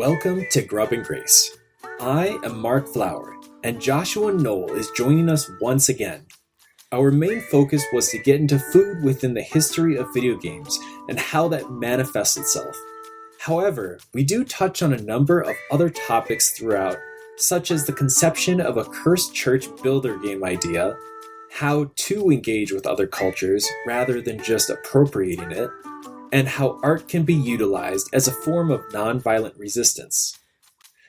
Welcome to Grub and Grace. I am Mark Flower, and Joshua Noel is joining us once again. Our main focus was to get into food within the history of video games and how that manifests itself. However, we do touch on a number of other topics throughout, such as the conception of a cursed church builder game idea, how to engage with other cultures rather than just appropriating it, and how art can be utilized as a form of nonviolent resistance.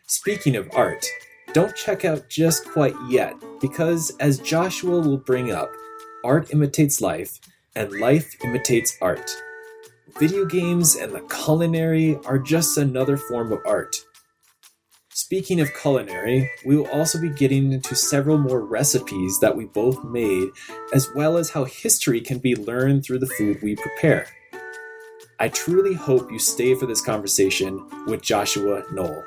Speaking of art, don't check out just quite yet, because as Joshua will bring up, art imitates life, and life imitates art. Video games and the culinary are just another form of art. Speaking of culinary, we will also be getting into several more recipes that we both made, as well as how history can be learned through the food we prepare. I truly hope you stay for this conversation with Joshua Noel.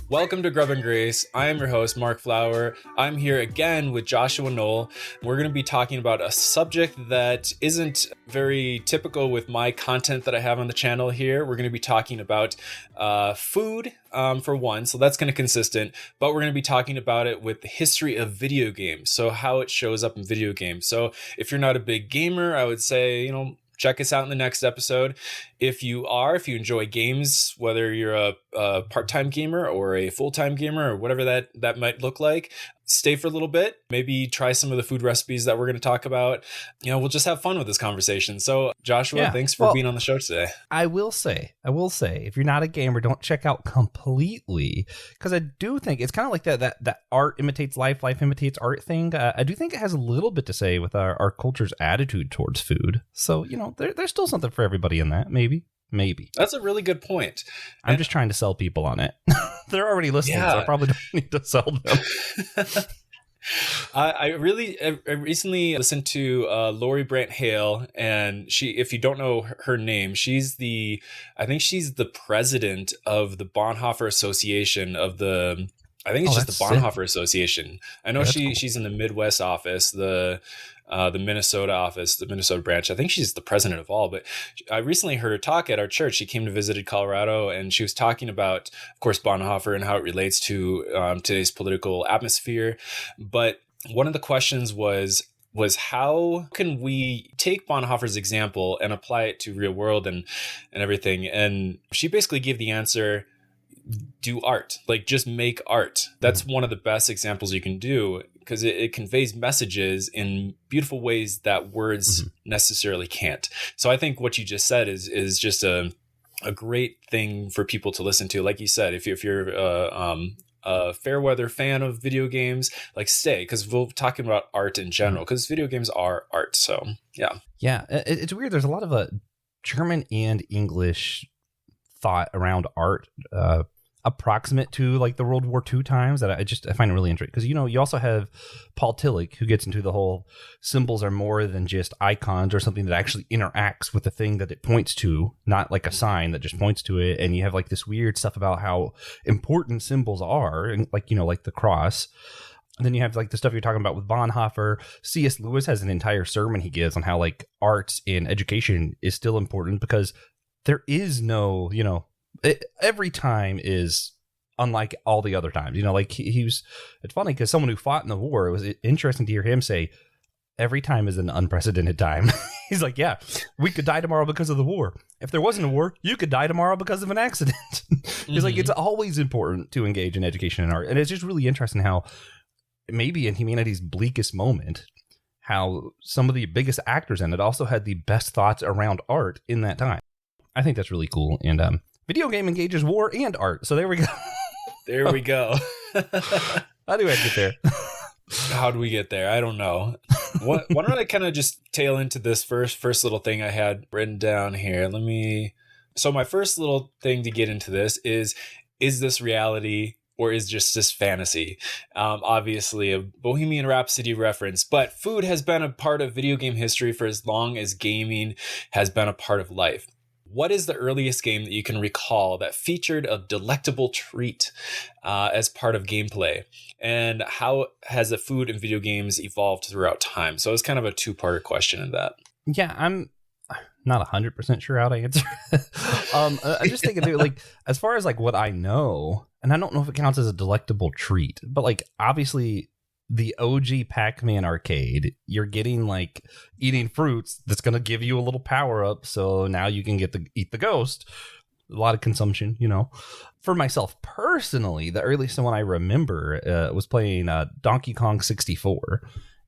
Welcome to Grub and Grace. I am your host, Mark Flower. I'm here again with Joshua Noel. We're going to be talking about a subject that isn't very typical with my content that I have on the channel here. We're going to be talking about food for one, so that's kind of consistent, but we're going to be talking about it with the history of video games, so how it shows up in video games. So if you're not a big gamer, I would say, check us out in the next episode. If you enjoy games, whether you're a part-time gamer or a full-time gamer or whatever that might look like, stay for a little bit. Maybe try some of the food recipes that we're going to talk about. We'll just have fun with this conversation. So Joshua, thanks for being on the show today. I will say, if you're not a gamer, don't check out completely, because I do think it's kind of like that art imitates life, life imitates art thing. I do think it has a little bit to say with our culture's attitude towards food. So, there's still something for everybody in that, Maybe. That's a really good point. I'm just trying to sell people on it. They're already listening, so I probably don't need to sell them. I recently listened to Lori Brant Hale, and if you don't know her name, I think she's the president of the Bonhoeffer Association the Bonhoeffer Association. I know she's in the Midwest office, the Minnesota office, the Minnesota branch. I think she's the president of all, but I recently heard her talk at our church. She came to visit Colorado, and she was talking about, of course, Bonhoeffer and how it relates to today's political atmosphere. But one of the questions was how can we take Bonhoeffer's example and apply it to real world and everything? And she basically gave the answer, do art, just make art. That's one of the best examples you can do, because it conveys messages in beautiful ways that words necessarily can't. So I think what you just said is just a great thing for people to listen to. Like you said, if you're a fair weather fan of video games, stay, because we're talking about art in general, because video games are art. So yeah, it's weird. There's a lot of German and English thought around art, approximate to the World War II times, that I find it really interesting, because you also have Paul Tillich, who gets into the whole symbols are more than just icons or something that actually interacts with the thing that it points to, not like a sign that just points to it. And you have this weird stuff about how important symbols are, and like the cross. And then you have the stuff you're talking about with Bonhoeffer. C.S. Lewis has an entire sermon he gives on how arts in education is still important, because there is no, every time is unlike all the other times. It's funny because someone who fought in the war, it was interesting to hear him say, every time is an unprecedented time. He's like, yeah, we could die tomorrow because of the war. If there wasn't a war, you could die tomorrow because of an accident. He's like, it's always important to engage in education and art. And it's just really interesting how maybe in humanity's bleakest moment, how some of the biggest actors in it also had the best thoughts around art in that time. I think that's really cool. And video game engages war and art. So there we go. There we go. How do I get there? How do we get there? I don't know. Why don't I kind of just tail into this first little thing I had written down here? So my first little thing to get into this is this reality or is just this fantasy? Obviously a Bohemian Rhapsody reference, but food has been a part of video game history for as long as gaming has been a part of life. What is the earliest game that you can recall that featured a delectable treat as part of gameplay? And how has the food in video games evolved throughout time? So it's kind of a two-part question in that. Yeah, I'm not 100% sure how to answer. I just think like, as far as like what I know, and I don't know if it counts as a delectable treat, but like obviously the OG Pac-Man arcade, you're getting like eating fruits that's going to give you a little power up. So now you can eat the ghost. A lot of consumption, you know. For myself personally, the earliest one I remember was playing Donkey Kong 64.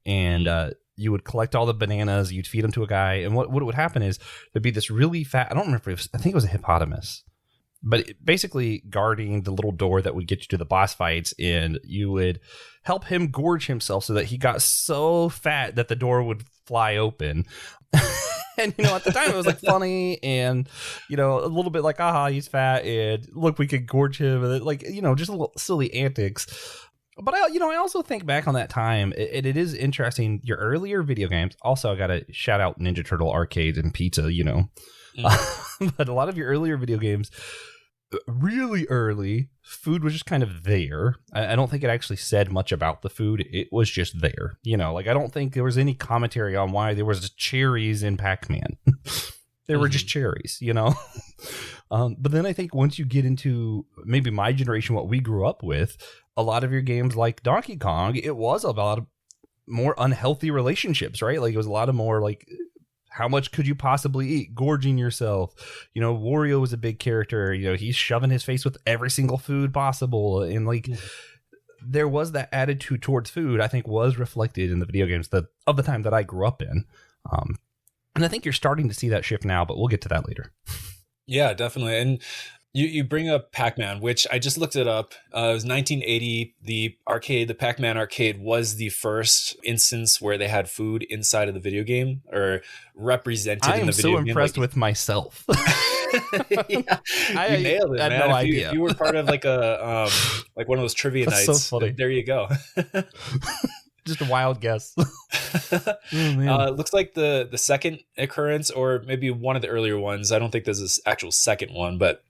And you would collect all the bananas, you'd feed them to a guy. And what would happen is there'd be this really fat, I don't remember, I think it was a hippopotamus. But basically guarding the little door that would get you to the boss fights, and you would help him gorge himself so that he got so fat that the door would fly open. And, you know, at the time it was like funny and, you know, a little bit like, aha, he's fat and look, we could gorge him. And like, you know, just a little silly antics. But I also think back on that time. It is interesting. Your earlier video games. Also, I got to shout out Ninja Turtle arcade and pizza, you know. But a lot of your earlier video games, really early, food was just kind of there. I don't think it actually said much about the food. It was just there. You know, like I don't think there was any commentary on why there was cherries in Pac-Man. There were just cherries, you know. But then I think once you get into maybe my generation, what we grew up with, a lot of your games like Donkey Kong, it was about more unhealthy relationships, right? Like it was a lot of more like, how much could you possibly eat? Gorging yourself. You know, Wario was a big character. You know, he's shoving his face with every single food possible. And like, there was that attitude towards food, I think, was reflected in the video games of the time that I grew up in. And I think you're starting to see that shift now, but we'll get to that later. Yeah, definitely. And you bring up Pac-Man, which I just looked it up. It was 1980. The Pac-Man arcade was the first instance where they had food inside of the video game or represented in the video game. I am so impressed with myself. Yeah, you nailed it, I had man. no idea. If you were part of like a like one of those trivia That's nights, so funny. There you go. Just a wild guess. Looks like the second occurrence, or maybe one of the earlier ones. I don't think there's this actual second one, but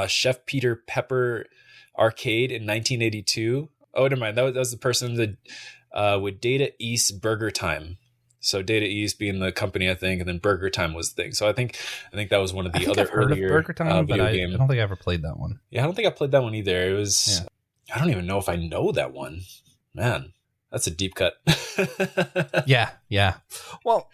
Chef Peter Pepper arcade in 1982. Oh, never mind. That was the person that with Data East Burger Time. So Data East being the company, I think, and then Burger Time was the thing. So I think that was one of the other I've heard earlier of Burger Time, but I don't think I ever played that one. Yeah, I don't think I played that one either. It was. Yeah. I don't even know if I know that one. Man, that's a deep cut. Yeah. Well,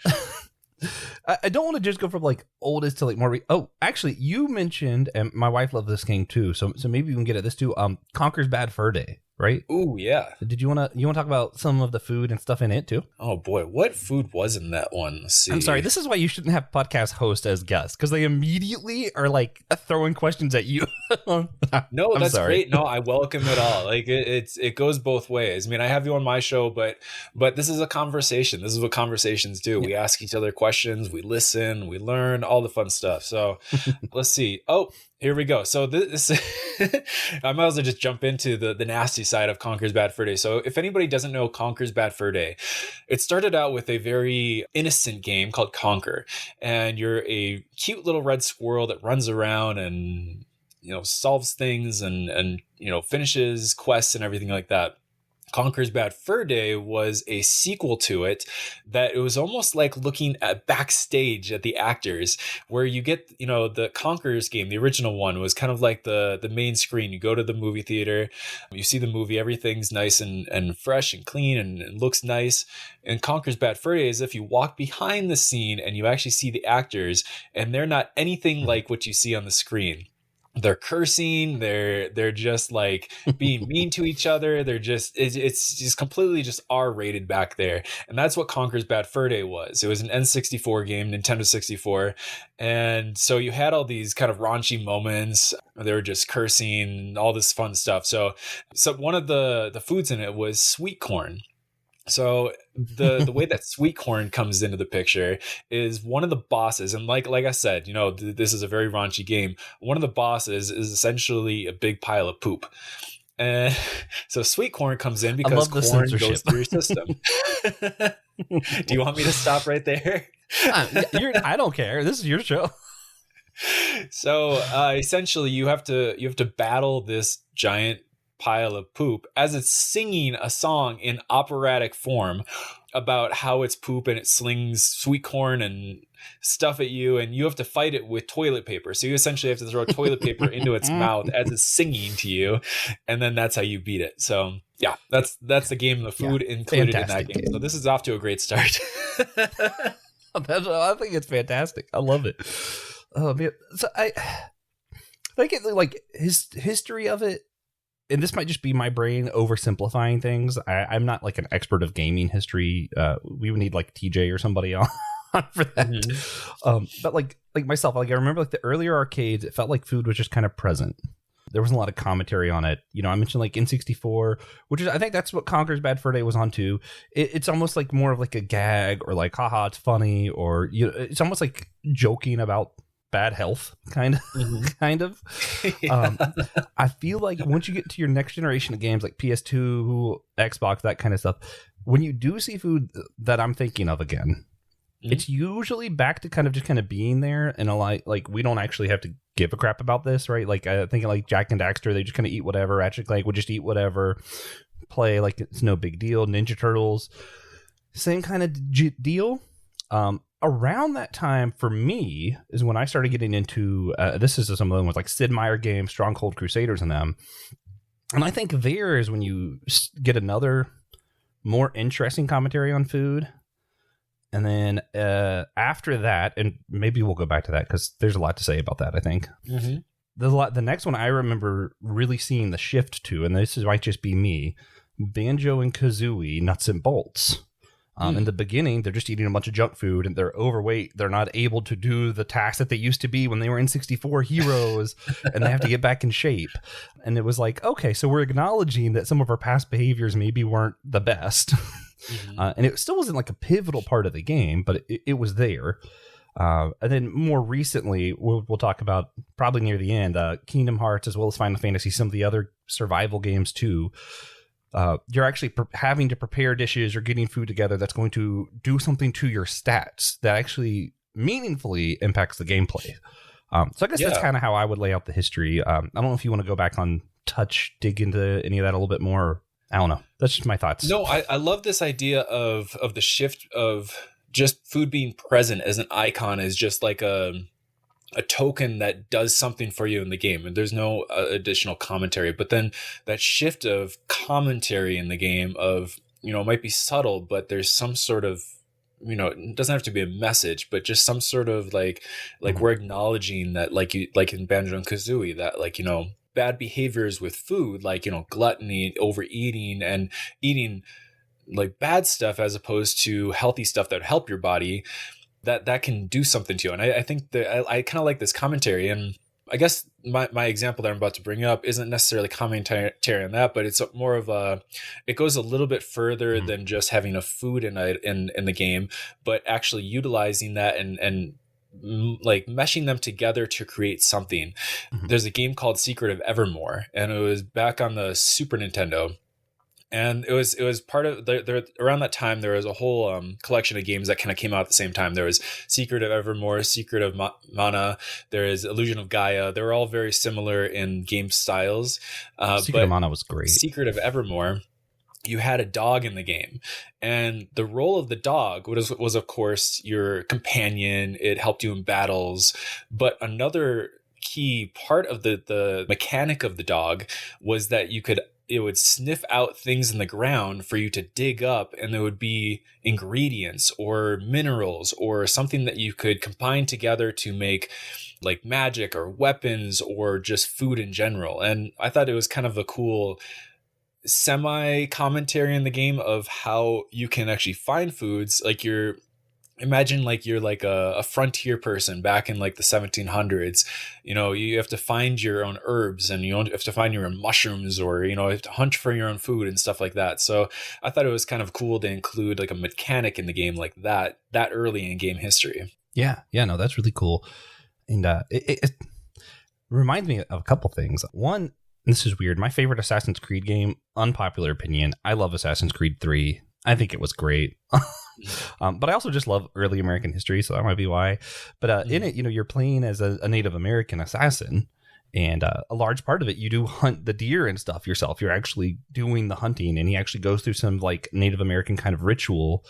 I don't want to just go from like oldest to like more. Actually, you mentioned, and my wife loved this game too. So maybe we can get at this too. Conker's Bad Fur Day, right? Ooh, yeah. Did you want to talk about some of the food and stuff in it too? Oh boy, what food was in that one? Let's see. I'm sorry. This is why you shouldn't have podcast hosts as guests, because they immediately are like throwing questions at you. No, that's great. No, I welcome it all. Like it goes both ways. I mean, I have you on my show, but this is a conversation. This is what conversations do. Yeah. We ask each other questions, we listen, we learn, all the fun stuff. So let's see. Oh, here we go. So this I might as well just jump into the nasty side of Conker's Bad Fur Day. So if anybody doesn't know Conker's Bad Fur Day, it started out with a very innocent game called Conker, and you're a cute little red squirrel that runs around and, you know, solves things and you know, finishes quests and everything like that. Conker's Bad Fur Day was a sequel to it that it was almost like looking at backstage at the actors, where you get, you know, the Conker's game, the original one was kind of like the main screen. You go to the movie theater, you see the movie, everything's nice and fresh and clean and looks nice. And Conker's Bad Fur Day is if you walk behind the scene and you actually see the actors, and they're not anything like what you see on the screen. They're cursing. They're just like being mean to each other. They're just, it's just completely just R-rated back there. And that's what Conker's Bad Fur Day was. It was an N64 game, Nintendo 64. And so you had all these kind of raunchy moments. They were just cursing, all this fun stuff. So one of the foods in it was sweet corn. So the way that sweet corn comes into the picture is one of the bosses, and like I said, you know, this is a very raunchy game. One of the bosses is essentially a big pile of poop. And so sweet corn comes in because corn goes through your system. Do you want me to stop right there? I don't care. This is your show. So essentially, you have to battle this giant pile of poop as it's singing a song in operatic form about how it's poop and it slings sweet corn and stuff at you, and you have to fight it with toilet paper. So you essentially have to throw toilet paper into its mouth as it's singing to you, and then that's how you beat it. So yeah, that's the game. The food included in that game. So this is off to a great start. I think it's fantastic. I love it. Oh man, so I think it, like his history of it, and this might just be my brain oversimplifying things. I'm not like an expert of gaming history. We would need like TJ or somebody on for that. Mm-hmm. But like myself, like I remember like the earlier arcades, it felt like food was just kind of present. There wasn't a lot of commentary on it. You know, I mentioned like N64, which is, I think that's what Conker's Bad Fur Day was on too. It's almost like more of like a gag or like, haha, it's funny, or you know, it's almost like joking about bad health, kind of. Mm-hmm. Kind of. Yeah. I feel like once you get to your next generation of games like PS2, Xbox, that kind of stuff, when you do see food that I'm thinking of again, mm-hmm. it's usually back to kind of being there, and like we don't actually have to give a crap about this, right? Like I think like Jack and Daxter, they just kind of eat whatever. Ratchet and Clank would just eat whatever, play like it's no big deal. Ninja Turtles, same kind of deal. Around that time for me is when I started getting into this is some of them with like Sid Meier games, Stronghold Crusaders, and them. And I think there is when you get another more interesting commentary on food. And then after that, and maybe we'll go back to that because there's a lot to say about that, I think. Mm-hmm. The next one I remember really seeing the shift to, and this might just be me, Banjo and Kazooie Nuts and Bolts. In the beginning, they're just eating a bunch of junk food and they're overweight. They're not able to do the tasks that they used to be when they were N64 heroes, and they have to get back in shape. And it was like, okay, so we're acknowledging that some of our past behaviors maybe weren't the best. Mm-hmm. And it still wasn't like a pivotal part of the game, but it was there. And then more recently, we'll talk about probably near the end, Kingdom Hearts as well as Final Fantasy, some of the other survival games too. You're actually having to prepare dishes or getting food together that's going to do something to your stats that actually meaningfully impacts the gameplay. So I guess that's kind of how I would lay out the history. I don't know if you want to go back on touch, dig into any of that a little bit more. I don't know. That's just my thoughts. No, I love this idea of the shift of just food being present as an icon, as just like a token that does something for you in the game, and there's no additional commentary. But then that shift of commentary in the game of, you know, it might be subtle, but there's some sort of, you know, it doesn't have to be a message, but just some sort of like mm-hmm. we're acknowledging that, like in Banjo and Kazooie, that like, you know, bad behaviors with food, like, you know, gluttony, overeating, and eating like bad stuff as opposed to healthy stuff that would help your body, that can do something to you. And I think that I kind of like this commentary. And I guess my example that I'm about to bring up isn't necessarily commentary on that, but it's more of it goes a little bit further mm-hmm. than just having a food in the game, but actually utilizing that and like meshing them together to create something. Mm-hmm. There's a game called Secret of Evermore, and it was back on the Super Nintendo. And it was part of there around that time. There was a whole collection of games that kind of came out at the same time. There was Secret of Evermore, Secret of Mana. There is Illusion of Gaia. They were all very similar in game styles. Secret of Mana was great. Secret of Evermore, you had a dog in the game, and the role of the dog was of course your companion. It helped you in battles, but another key part of the mechanic of the dog was that it would sniff out things in the ground for you to dig up, and there would be ingredients or minerals or something that you could combine together to make like magic or weapons or just food in general. And I thought it was kind of a cool semi-commentary in the game of how you can actually find foods. Like imagine like you're like a frontier person back in like the 1700s. You know, you have to find your own herbs, and you have to find your own mushrooms, or, you know, you have to hunt for your own food and stuff like that. So I thought it was kind of cool to include like a mechanic in the game like that early in game history. Yeah, no, that's really cool. And it reminds me of a couple things. One, this is weird, my favorite Assassin's Creed game, unpopular opinion, I love Assassin's Creed 3. I think it was great. But I also just love early American history, so that might be why. But in it, you're playing as a Native American assassin, and a large part of it, you do hunt the deer and stuff yourself. You're actually doing the hunting, and he actually goes through some like Native American kind of ritual.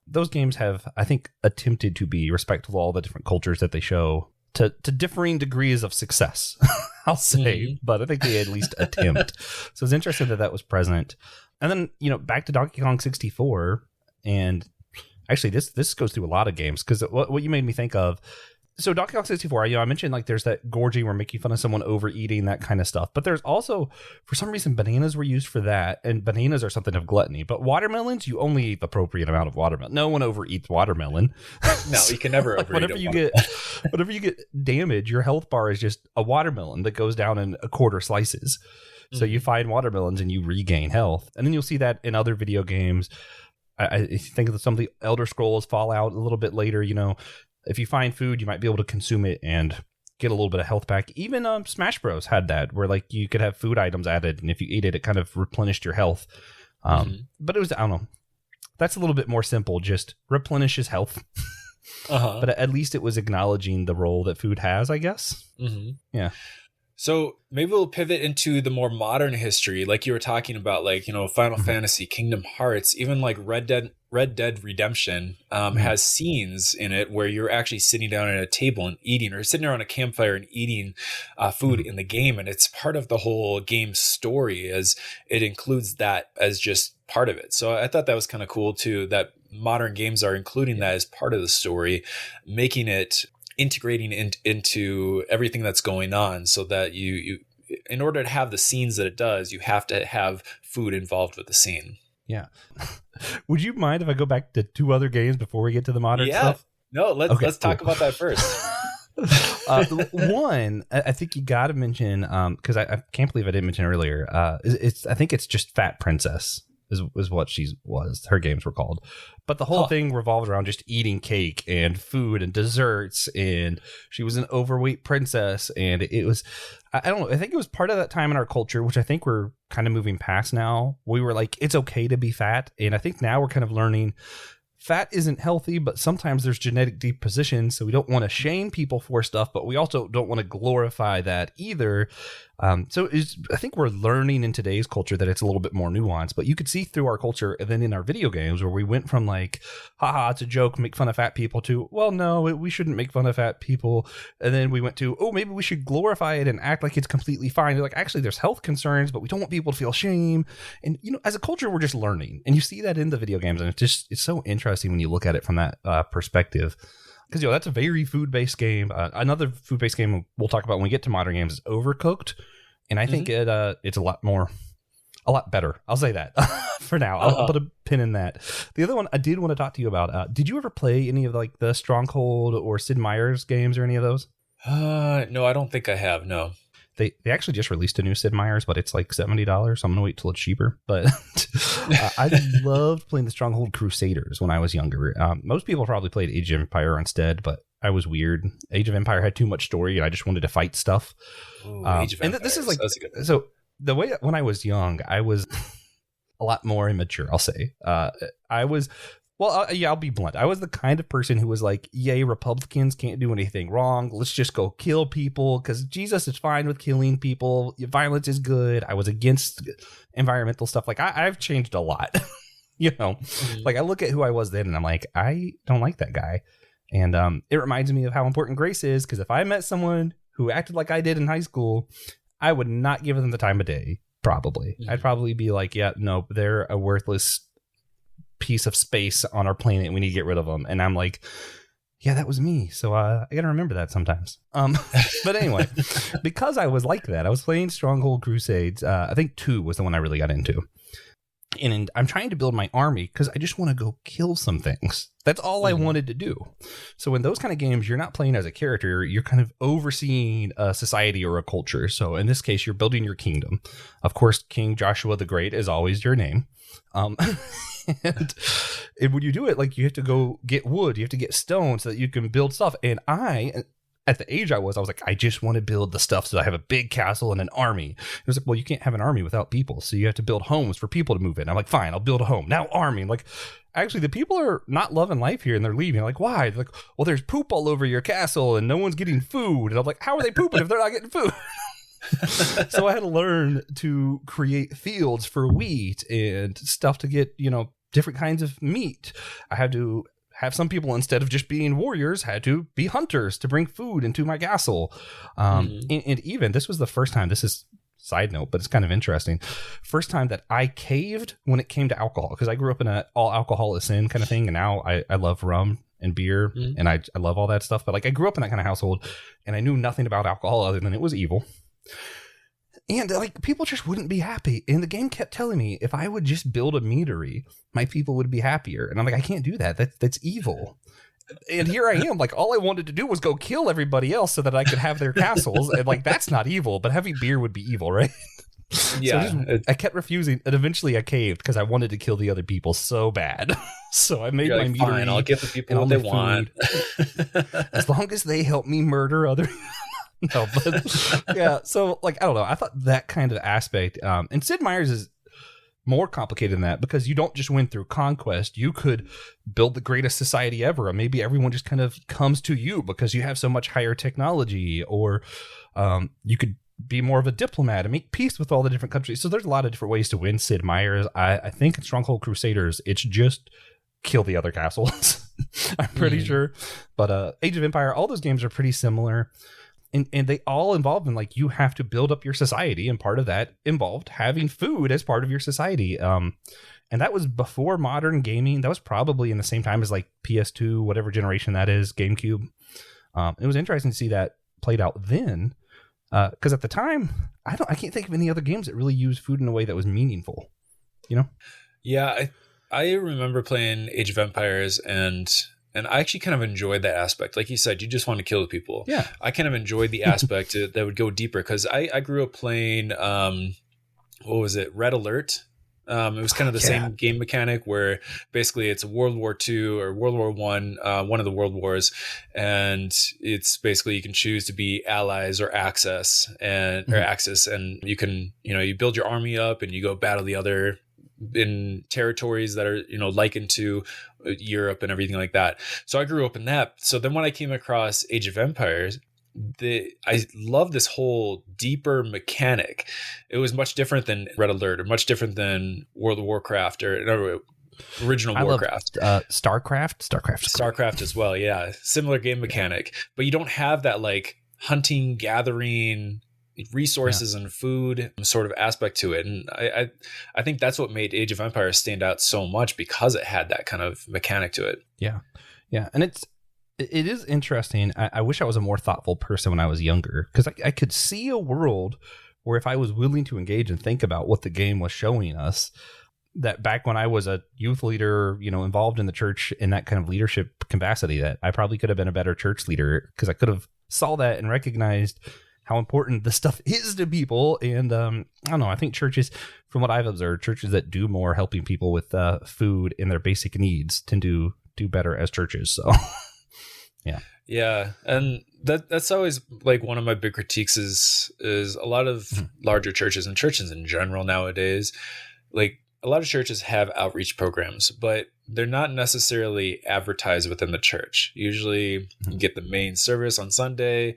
Those games have, I think, attempted to be respectful of all the different cultures that they show to differing degrees of success, I'll say. But I think they at least attempt. So it's interesting that was present. And then, back to Donkey Kong 64. And actually, this goes through a lot of games, because what you made me think of. So Donkey Kong 64, I mentioned like there's that gorging where making fun of someone overeating, that kind of stuff. But there's also, for some reason, bananas were used for that. And bananas are something of gluttony. But watermelons, you only eat the appropriate amount of watermelon. No one overeats watermelon. No, you can never overeat whenever you get damage, your health bar is just a watermelon that goes down in a quarter slices. So you find watermelons and you regain health. And then you'll see that in other video games. I think of some of the Elder Scrolls, Fallout, a little bit later, if you find food, you might be able to consume it and get a little bit of health back. Even Smash Bros. Had that, where like you could have food items added, and if you ate it, it kind of replenished your health. But it was, I don't know, that's a little bit more simple, just replenishes health. But at least it was acknowledging the role that food has, I guess. Yeah. So maybe we'll pivot into the more modern history, like you were talking about, like, Final Fantasy, Kingdom Hearts, even like Red Dead Redemption has scenes in it where you're actually sitting down at a table and eating, or sitting around a campfire and eating food in the game. And it's part of the whole game story, as it includes that as just part of it. So I thought that was kind of cool too, that modern games are including that as part of the story, making it, integrating into everything that's going on, so that you in order to have the scenes that it does, you have to have food involved with the scene. Yeah. Would you mind if I go back to two other games before we get to the modern stuff? No, let's talk about that first. One, I think you got to mention, because I can't believe I didn't mention earlier. I think it's just Fat Princess is what she was. Her games were called. But the whole thing revolved around just eating cake and food and desserts, and she was an overweight princess, and it was, I don't know, I think it was part of that time in our culture, which I think we're kind of moving past now. We were like, it's okay to be fat, and I think now we're kind of learning fat isn't healthy, but sometimes there's genetic deposition, so we don't want to shame people for stuff, but we also don't want to glorify that either. So I think we're learning in today's culture that it's a little bit more nuanced, but you could see through our culture, and then in our video games, where we went from like, haha, it's a joke, make fun of fat people, to, well, no, we shouldn't make fun of fat people. And then we went to, oh, maybe we should glorify it and act like it's completely fine. They're like, actually, there's health concerns, but we don't want people to feel shame. And, as a culture, we're just learning. And you see that in the video games, and it's so interesting when you look at it from that perspective. Because, that's a very food-based game. Another food-based game we'll talk about when we get to modern games is Overcooked. And I think it's a lot better. I'll say that for now. I'll put a pin in that. The other one I did want to talk to you about, did you ever play any of like the Stronghold or Sid Meier's games or any of those? No, I don't think I have, no. They actually just released a new Sid Meier's, but it's like $70, so I'm going to wait till it's cheaper. But I loved playing the Stronghold Crusaders when I was younger. Most people probably played Age of Empire instead, but I was weird. Age of Empire had too much story, and I just wanted to fight stuff. Ooh, Age of Empires. And this is like, so the way, when I was young, I was a lot more immature, I'll say. I was... Well, I'll be blunt. I was the kind of person who was like, yay, Republicans can't do anything wrong. Let's just go kill people because Jesus is fine with killing people. Violence is good. I was against environmental stuff. Like, I've changed a lot, Like, I look at who I was then and I'm like, I don't like that guy. And it reminds me of how important grace is, because if I met someone who acted like I did in high school, I would not give them the time of day, probably. I'd probably be like, yeah, no, they're a worthless piece of space on our planet. We need to get rid of them. And I'm like, yeah, that was me. So I got to remember that sometimes. But anyway, because I was like that, I was playing Stronghold Crusades. I think 2 was the one I really got into. And I'm trying to build my army because I just want to go kill some things. That's all I wanted to do. So in those kind of games, you're not playing as a character. You're kind of overseeing a society or a culture. So in this case, you're building your kingdom. Of course, King Joshua the Great is always your name. And when you do it, like, you have to go get wood, you have to get stone so that you can build stuff. And I at the age I was like, I just want to build the stuff so I have a big castle and an army. It was like, well, you can't have an army without people. So you have to build homes for people to move in. I'm like, fine, I'll build a home. Now army. I'm like, actually, the people are not loving life here and they're leaving. I'm like, why? They're like, well, there's poop all over your castle and no one's getting food. And I'm like, how are they pooping if they're not getting food? So I had to learn to create fields for wheat and stuff to get, different kinds of meat. I had to have some people, instead of just being warriors, had to be hunters to bring food into my castle. And even this was the first time, this is side note, but it's kind of interesting. First time that I caved when it came to alcohol, because I grew up in an all alcohol is sin kind of thing. And now I love rum and beer and I love all that stuff. But like I grew up in that kind of household and I knew nothing about alcohol other than it was evil. And like people just wouldn't be happy. And the game kept telling me if I would just build a meadery, my people would be happier. And I'm like, I can't do that. That's evil. And here I am, like all I wanted to do was go kill everybody else so that I could have their castles. And like that's not evil, but having beer would be evil, right? Yeah. So I kept refusing, and eventually I caved because I wanted to kill the other people so bad. So I made my meadery. Fine, I'll give the people what they want. As long as they help me murder other. No, but yeah. So like I don't know. I thought that kind of aspect, and Sid Meier's is more complicated than that because you don't just win through conquest. You could build the greatest society ever, and maybe everyone just kind of comes to you because you have so much higher technology, or you could be more of a diplomat and make peace with all the different countries. So there's a lot of different ways to win Sid Meier's. I think in Stronghold Crusaders, it's just kill the other castles. I'm pretty sure. But Age of Empire, all those games are pretty similar. And they all involve in like you have to build up your society, and part of that involved having food as part of your society. And that was before modern gaming. That was probably in the same time as like PS2, whatever generation that is, GameCube. It was interesting to see that played out then, because at the time, I can't think of any other games that really used food in a way that was meaningful. Yeah, I remember playing Age of Empires and I actually kind of enjoyed that aspect. Like you said, you just want to kill the people. Yeah. I kind of enjoyed the aspect that would go deeper because I grew up playing, what was it? Red Alert. It was kind of the same game mechanic where basically it's a World War II or World War One, one of the world wars. And it's basically you can choose to be allies or Axis and you can, you build your army up and you go battle the other in territories that are likened to Europe and everything like that. So I grew up in that. So then when I came across Age of Empires, I love this whole deeper mechanic. It was much different than Red Alert or much different than World of Warcraft or original Warcraft. Starcraft as well. Yeah, similar game mechanic, but you don't have that like hunting, gathering, resources and food sort of aspect to it. And I think that's what made Age of Empires stand out so much because it had that kind of mechanic to it. Yeah. And it is interesting. I wish I was a more thoughtful person when I was younger because I could see a world where if I was willing to engage and think about what the game was showing us, that back when I was a youth leader, involved in the church in that kind of leadership capacity, that I probably could have been a better church leader because I could have saw that and recognized how important this stuff is to people. And I don't know, I think churches, from what I've observed, churches that do more helping people with food and their basic needs tend to do better as churches. So yeah, and that's always like one of my big critiques is a lot of larger churches and churches in general nowadays, like a lot of churches have outreach programs, but they're not necessarily advertised within the church. Usually you get the main service on Sunday,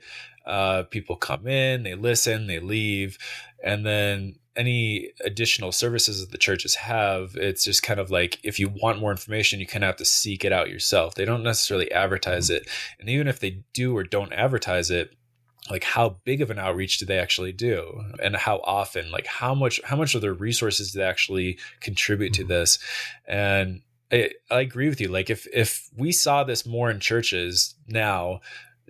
people come in, they listen, they leave, and then any additional services that the churches have, it's just kind of like, if you want more information, you kind of have to seek it out yourself. They don't necessarily advertise it. And even if they do or don't advertise it, like how big of an outreach do they actually do, and how often, like how much of their resources do they actually contribute to this? And I agree with you. Like if we saw this more in churches now,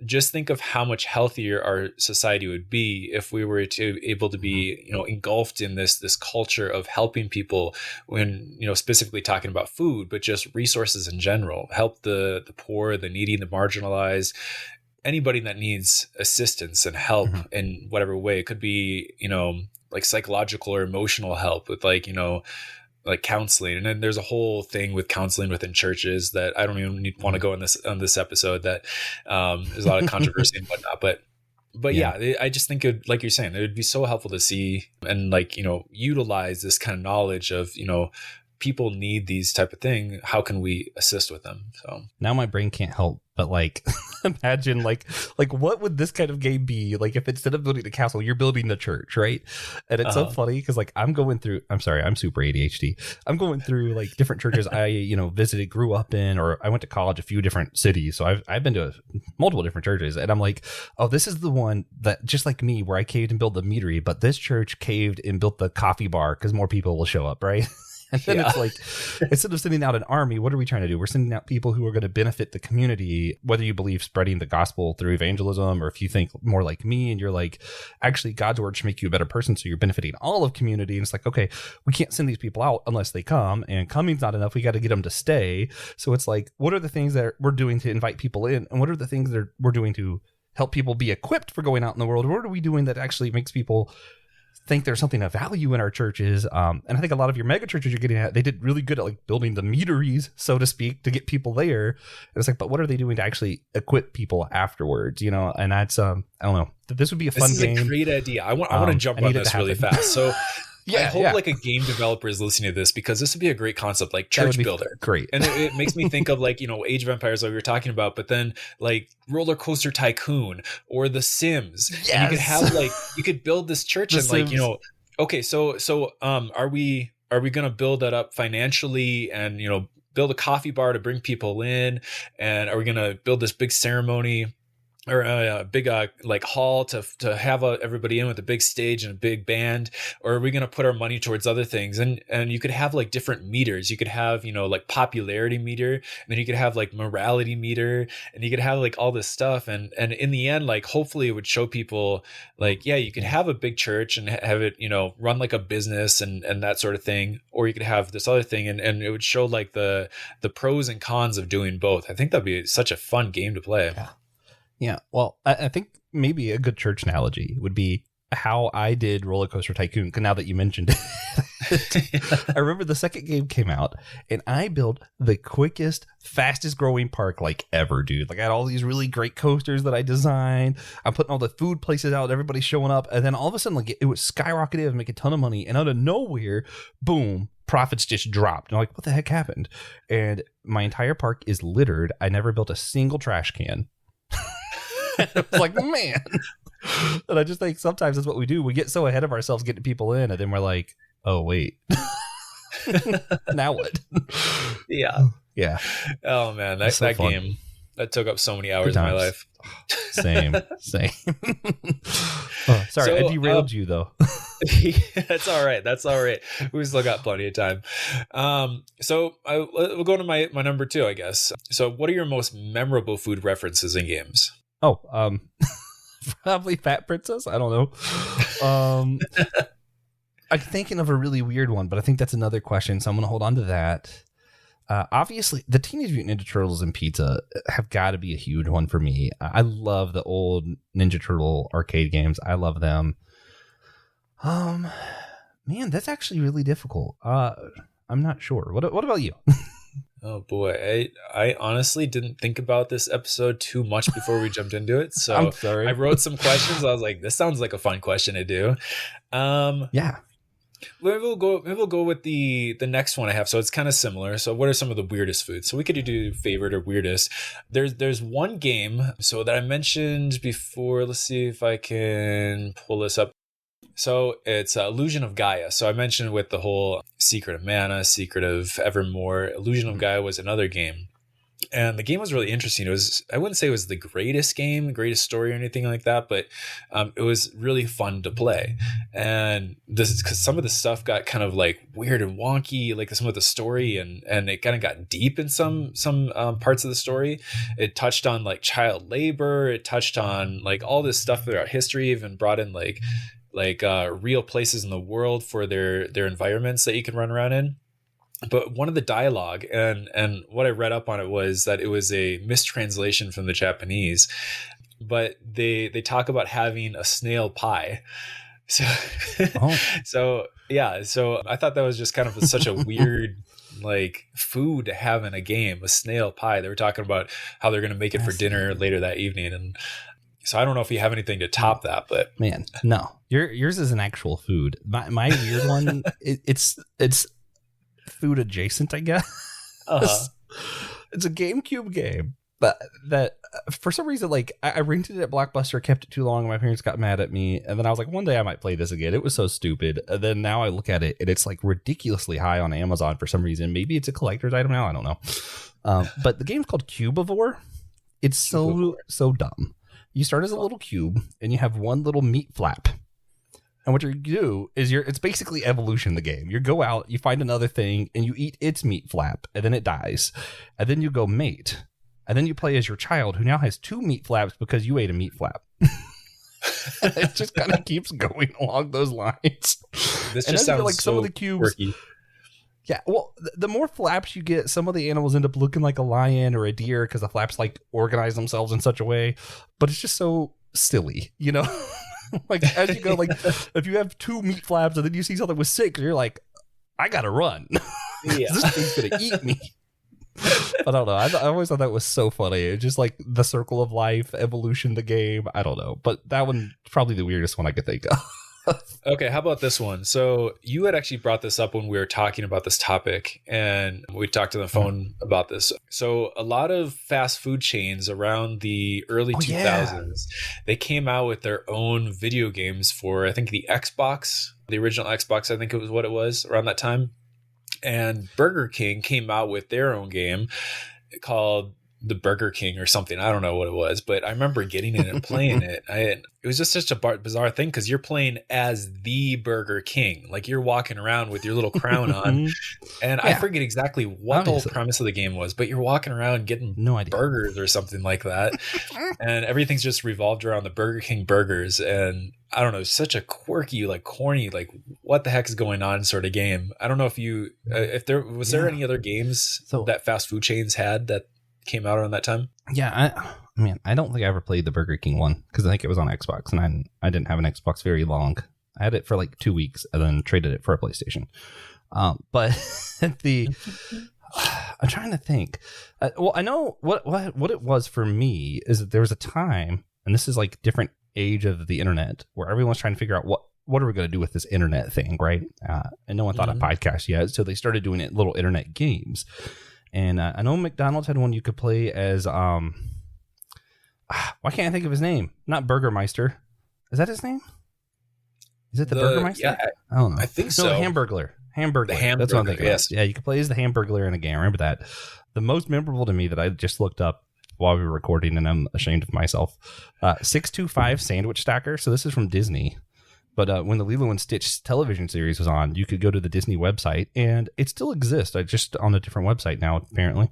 just think of how much healthier our society would be if we were able to be, engulfed in this culture of helping people when, specifically talking about food, but just resources in general, help the poor, the needy, the marginalized, anybody that needs assistance and help in whatever way. It could be, like psychological or emotional help with like, like counseling. And then there's a whole thing with counseling within churches that I don't even want to go on this episode, that there's a lot of controversy and whatnot, but Yeah. yeah, I just think it, like you're saying, it would be so helpful to see and like, utilize this kind of knowledge of, people need these type of thing. How can we assist with them? So Now my brain can't help but like imagine like what would this kind of game be like if instead of building the castle, you're building the church, right? And it's so funny because like I'm super ADHD. I'm going through like different churches I visited, grew up in, or I went to college a few different cities. So I've been to multiple different churches, and I'm like, oh, this is the one that just like me where I caved and built the meadery, but this church caved and built the coffee bar because more people will show up, right? And then it's like, instead of sending out an army, what are we trying to do? We're sending out people who are going to benefit the community, whether you believe spreading the gospel through evangelism, or if you think more like me and you're like, actually, God's word should make you a better person. So you're benefiting all of community. And it's like, okay, we can't send these people out unless they come, and coming's not enough. We got to get them to stay. So it's like, what are the things that we're doing to invite people in? And what are the things that we're doing to help people be equipped for going out in the world? What are we doing that actually makes people think there's something of value in our churches? And I think a lot of your mega churches you're getting at, they did really good at like building the meaderies, so to speak, to get people there. And it's like, but what are they doing to actually equip people afterwards? And that's I don't know. This would be a fun game. This is a great idea. I want to jump on this really fast. So I hope like a game developer is listening to this, because this would be a great concept, like church builder. Great. And it makes me think of like, Age of Empires, like we were talking about, but then like Roller Coaster Tycoon or The Sims. Yes. And you could have you could build this church and like, okay, so are we going to build that up financially and, build a coffee bar to bring people in? And are we going to build this big ceremony or a big like hall to have everybody in with a big stage and a big band? Or are we going to put our money towards other things? And you could have like different meters. You could have like popularity meter, and then you could have like morality meter, and you could have like all this stuff, and in the end, like hopefully it would show people like, yeah, you could have a big church and have it run like a business and that sort of thing, or you could have this other thing, and it would show like the pros and cons of doing both. I think that'd be such a fun game to play. Yeah, well, I think maybe a good church analogy would be how I did Roller Coaster Tycoon. Now that you mentioned it, I remember the second game came out, and I built the quickest, fastest growing park like ever, dude. Like I had all these really great coasters that I designed. I'm putting all the food places out, everybody's showing up, and then all of a sudden, like it was skyrocketed and make a ton of money, and out of nowhere, boom, profits just dropped. And I'm like, what the heck happened? And my entire park is littered. I never built a single trash can. It was like, man. And I just think sometimes that's what we do. We get so ahead of ourselves getting people in, and then we're like, oh, wait. Now what? Yeah. Oh, man. That so game, that took up so many hours of my life. Same. Sorry, I derailed you, though. That's all right. We still got plenty of time. So we'll go to my number 2, I guess. So what are your most memorable food references in games? Oh, probably Fat Princess. I don't know. I'm thinking of a really weird one, but I think that's another question, so I'm going to hold on to that. Obviously, the Teenage Mutant Ninja Turtles and pizza have got to be a huge one for me. I love the old Ninja Turtle arcade games. I love them. Man, that's actually really difficult. I'm not sure. What about you? Oh boy, I honestly didn't think about this episode too much before we jumped into it. So I'm sorry. I wrote some questions. I was like, this sounds like a fun question to do. Yeah. Maybe we'll go with the next one I have. So it's kind of similar. So what are some of the weirdest foods? So we could do favorite or weirdest. There's one game so that I mentioned before. Let's see if I can pull this up. So it's Illusion of Gaia. So I mentioned with the whole Secret of Mana, Secret of Evermore, Illusion of Gaia was another game. And the game was really interesting. I wouldn't say it was the greatest game, greatest story or anything like that, but it was really fun to play. And this is because some of the stuff got kind of like weird and wonky, like some of the story, and it kind of got deep in some parts of the story. It touched on like child labor. It touched on like all this stuff throughout history, even brought in like real places in the world for their environments that you can run around in. But one of the dialogue and what I read up on it was that it was a mistranslation from the Japanese, but they talk about having a snail pie. So, Yeah, so I thought that was just kind of such a weird like food to have in a game, a snail pie. They were talking about how they're going to make it for dinner later that evening, and so I don't know if you have anything to top that, but man, no, yours is an actual food. My weird one, it's food adjacent, I guess. uh-huh. It's a GameCube game, but that for some reason, like I rented it at Blockbuster, kept it too long, and my parents got mad at me. And then I was like, one day I might play this again. It was so stupid. And then now I look at it, and it's like ridiculously high on Amazon for some reason. Maybe it's a collector's item now. I don't know. But the game's called Cubivore. It's so dumb. You start as a little cube, and you have one little meat flap. And what you do is it's basically evolution, the game. You go out, you find another thing, and you eat its meat flap, and then it dies. And then you go mate. And then you play as your child, who now has 2 meat flaps because you ate a meat flap. It just kind of keeps going along those lines. This just sounds like so some of the cubes. Quirky. Yeah, well, the more flaps you get, some of the animals end up looking like a lion or a deer because the flaps like organize themselves in such a way. But it's just so silly, you know? Like as you go, like if you have 2 meat flaps and then you see something with 6, you're like, I gotta run. Yeah. This thing's gonna eat me. I don't know. I always thought that was so funny. It's just like the circle of life, evolution, the game. I don't know. But that one's probably the weirdest one I could think of. Okay, how about this one? So you had actually brought this up when we were talking about this topic, and we talked on the phone about this. So a lot of fast food chains around the early 2000s, they came out with their own video games for, I think, the Xbox, the original Xbox, I think it was what it was around that time. And Burger King came out with their own game called the Burger King or something. I don't know what it was, but I remember getting it and playing it. It was just such a bizarre thing because you're playing as the Burger King. Like you're walking around with your little crown on. And I forget exactly what the whole premise of the game was, but you're walking around getting burgers or something like that. And everything's just revolved around the Burger King burgers. And I don't know, such a quirky, like corny, like what the heck is going on sort of game. I don't know if you, if there was there any other games that fast food chains had that came out around that time? Yeah, I don't think I ever played the Burger King one because I think it was on Xbox, and I didn't have an Xbox very long. I had it for like 2 weeks and then traded it for a PlayStation. But I'm trying to think. Well, I know what it was for me is that there was a time, and this is like different age of the internet, where everyone's trying to figure out what are we going to do with this internet thing, right? And no one thought of podcast yet, so they started doing little internet games. And I know McDonald's had one you could play as, why can't I think of his name? Not Burgermeister. Is that his name? Is it the Burgermeister? Yeah, I don't know. I think so. No, Hamburglar. That's what I'm thinking. Yes. Yeah, you could play as the Hamburglar in a game. I remember that. The most memorable to me that I just looked up while we were recording, and I'm ashamed of myself, 625 Sandwich Stacker. So this is from Disney. But when the Lilo and Stitch television series was on, you could go to the Disney website, and it still exists. Just on a different website now, apparently.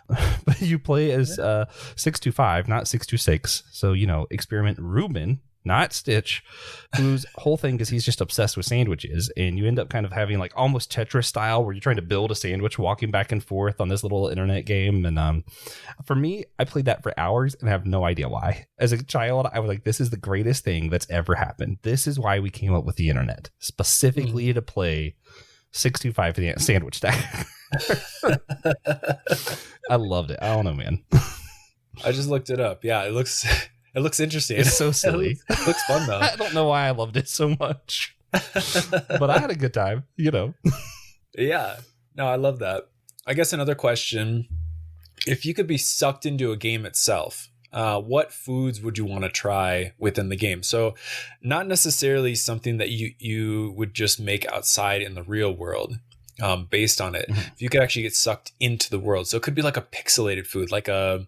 But you play as 625, not 626. So, experiment Reuben, not Stitch, whose whole thing is he's just obsessed with sandwiches. And you end up kind of having like almost Tetris style where you're trying to build a sandwich, walking back and forth on this little internet game. And for me, I played that for hours and I have no idea why. As a child, I was like, this is the greatest thing that's ever happened. This is why we came up with the internet, specifically to play 625 for the sandwich stack. I loved it. I don't know, man. I just looked it up. Yeah, it looks interesting. It's so silly. It looks fun, though. I don't know why I loved it so much. But I had a good time, Yeah. No, I love that. I guess another question. If you could be sucked into a game itself, what foods would you want to try within the game? So not necessarily something that you would just make outside in the real world. Based on it, if you could actually get sucked into the world. So it could be like a pixelated food, like a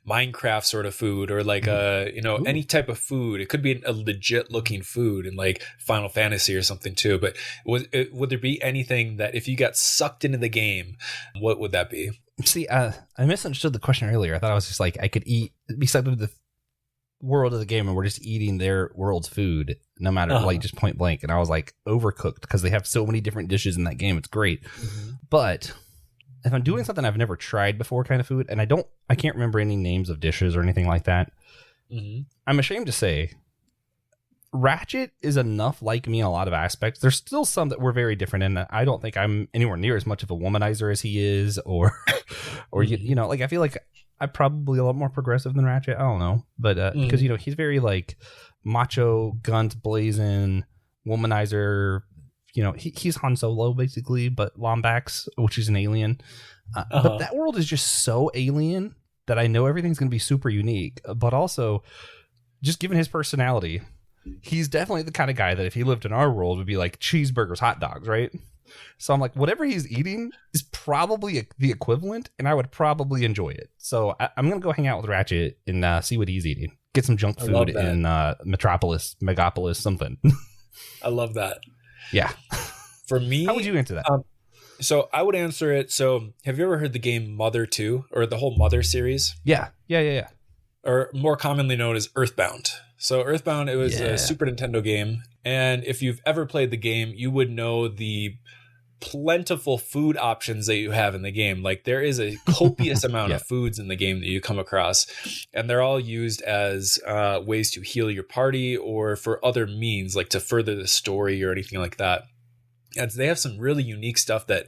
Minecraft sort of food, or like any type of food. It could be a legit looking food in like Final Fantasy or something too. But would there be anything that if you got sucked into the game, what would that be? See, I misunderstood the question earlier. I thought I was just like, I could be sucked into the world of the game and we're just eating their world's food no matter like just point blank. And I was like, overcooked, because they have so many different dishes in that game. It's great. But if I'm doing something I've never tried before kind of food, and I can't remember any names of dishes or anything like that, I'm ashamed to say Ratchet is enough like me in a lot of aspects. There's still some that we're very different in. I don't think I'm anywhere near as much of a womanizer as he is, or you know, like I feel like I'm probably a lot more progressive than Ratchet. I don't know, but because you know he's very like macho, guns blazing, womanizer. You know, he's Han Solo basically, but Lombax, which is an alien. But that world is just so alien that I know everything's going to be super unique. But also, just given his personality, he's definitely the kind of guy that if he lived in our world would be like cheeseburgers, hot dogs, right? So I'm like, whatever he's eating is probably the equivalent, and I would probably enjoy it. So I'm going to go hang out with Ratchet and see what he's eating. Get some junk food in Megapolis, something. I love that. Yeah. For me, how would you answer that? So I would answer it. So have you ever heard the game Mother 2 or the whole Mother series? Yeah. Or more commonly known as Earthbound. So Earthbound, it was a Super Nintendo game. And if you've ever played the game, you would know the plentiful food options that you have in the game. Like there is a copious amount of foods in the game that you come across. And they're all used as ways to heal your party or for other means, like to further the story or anything like that. And they have some really unique stuff that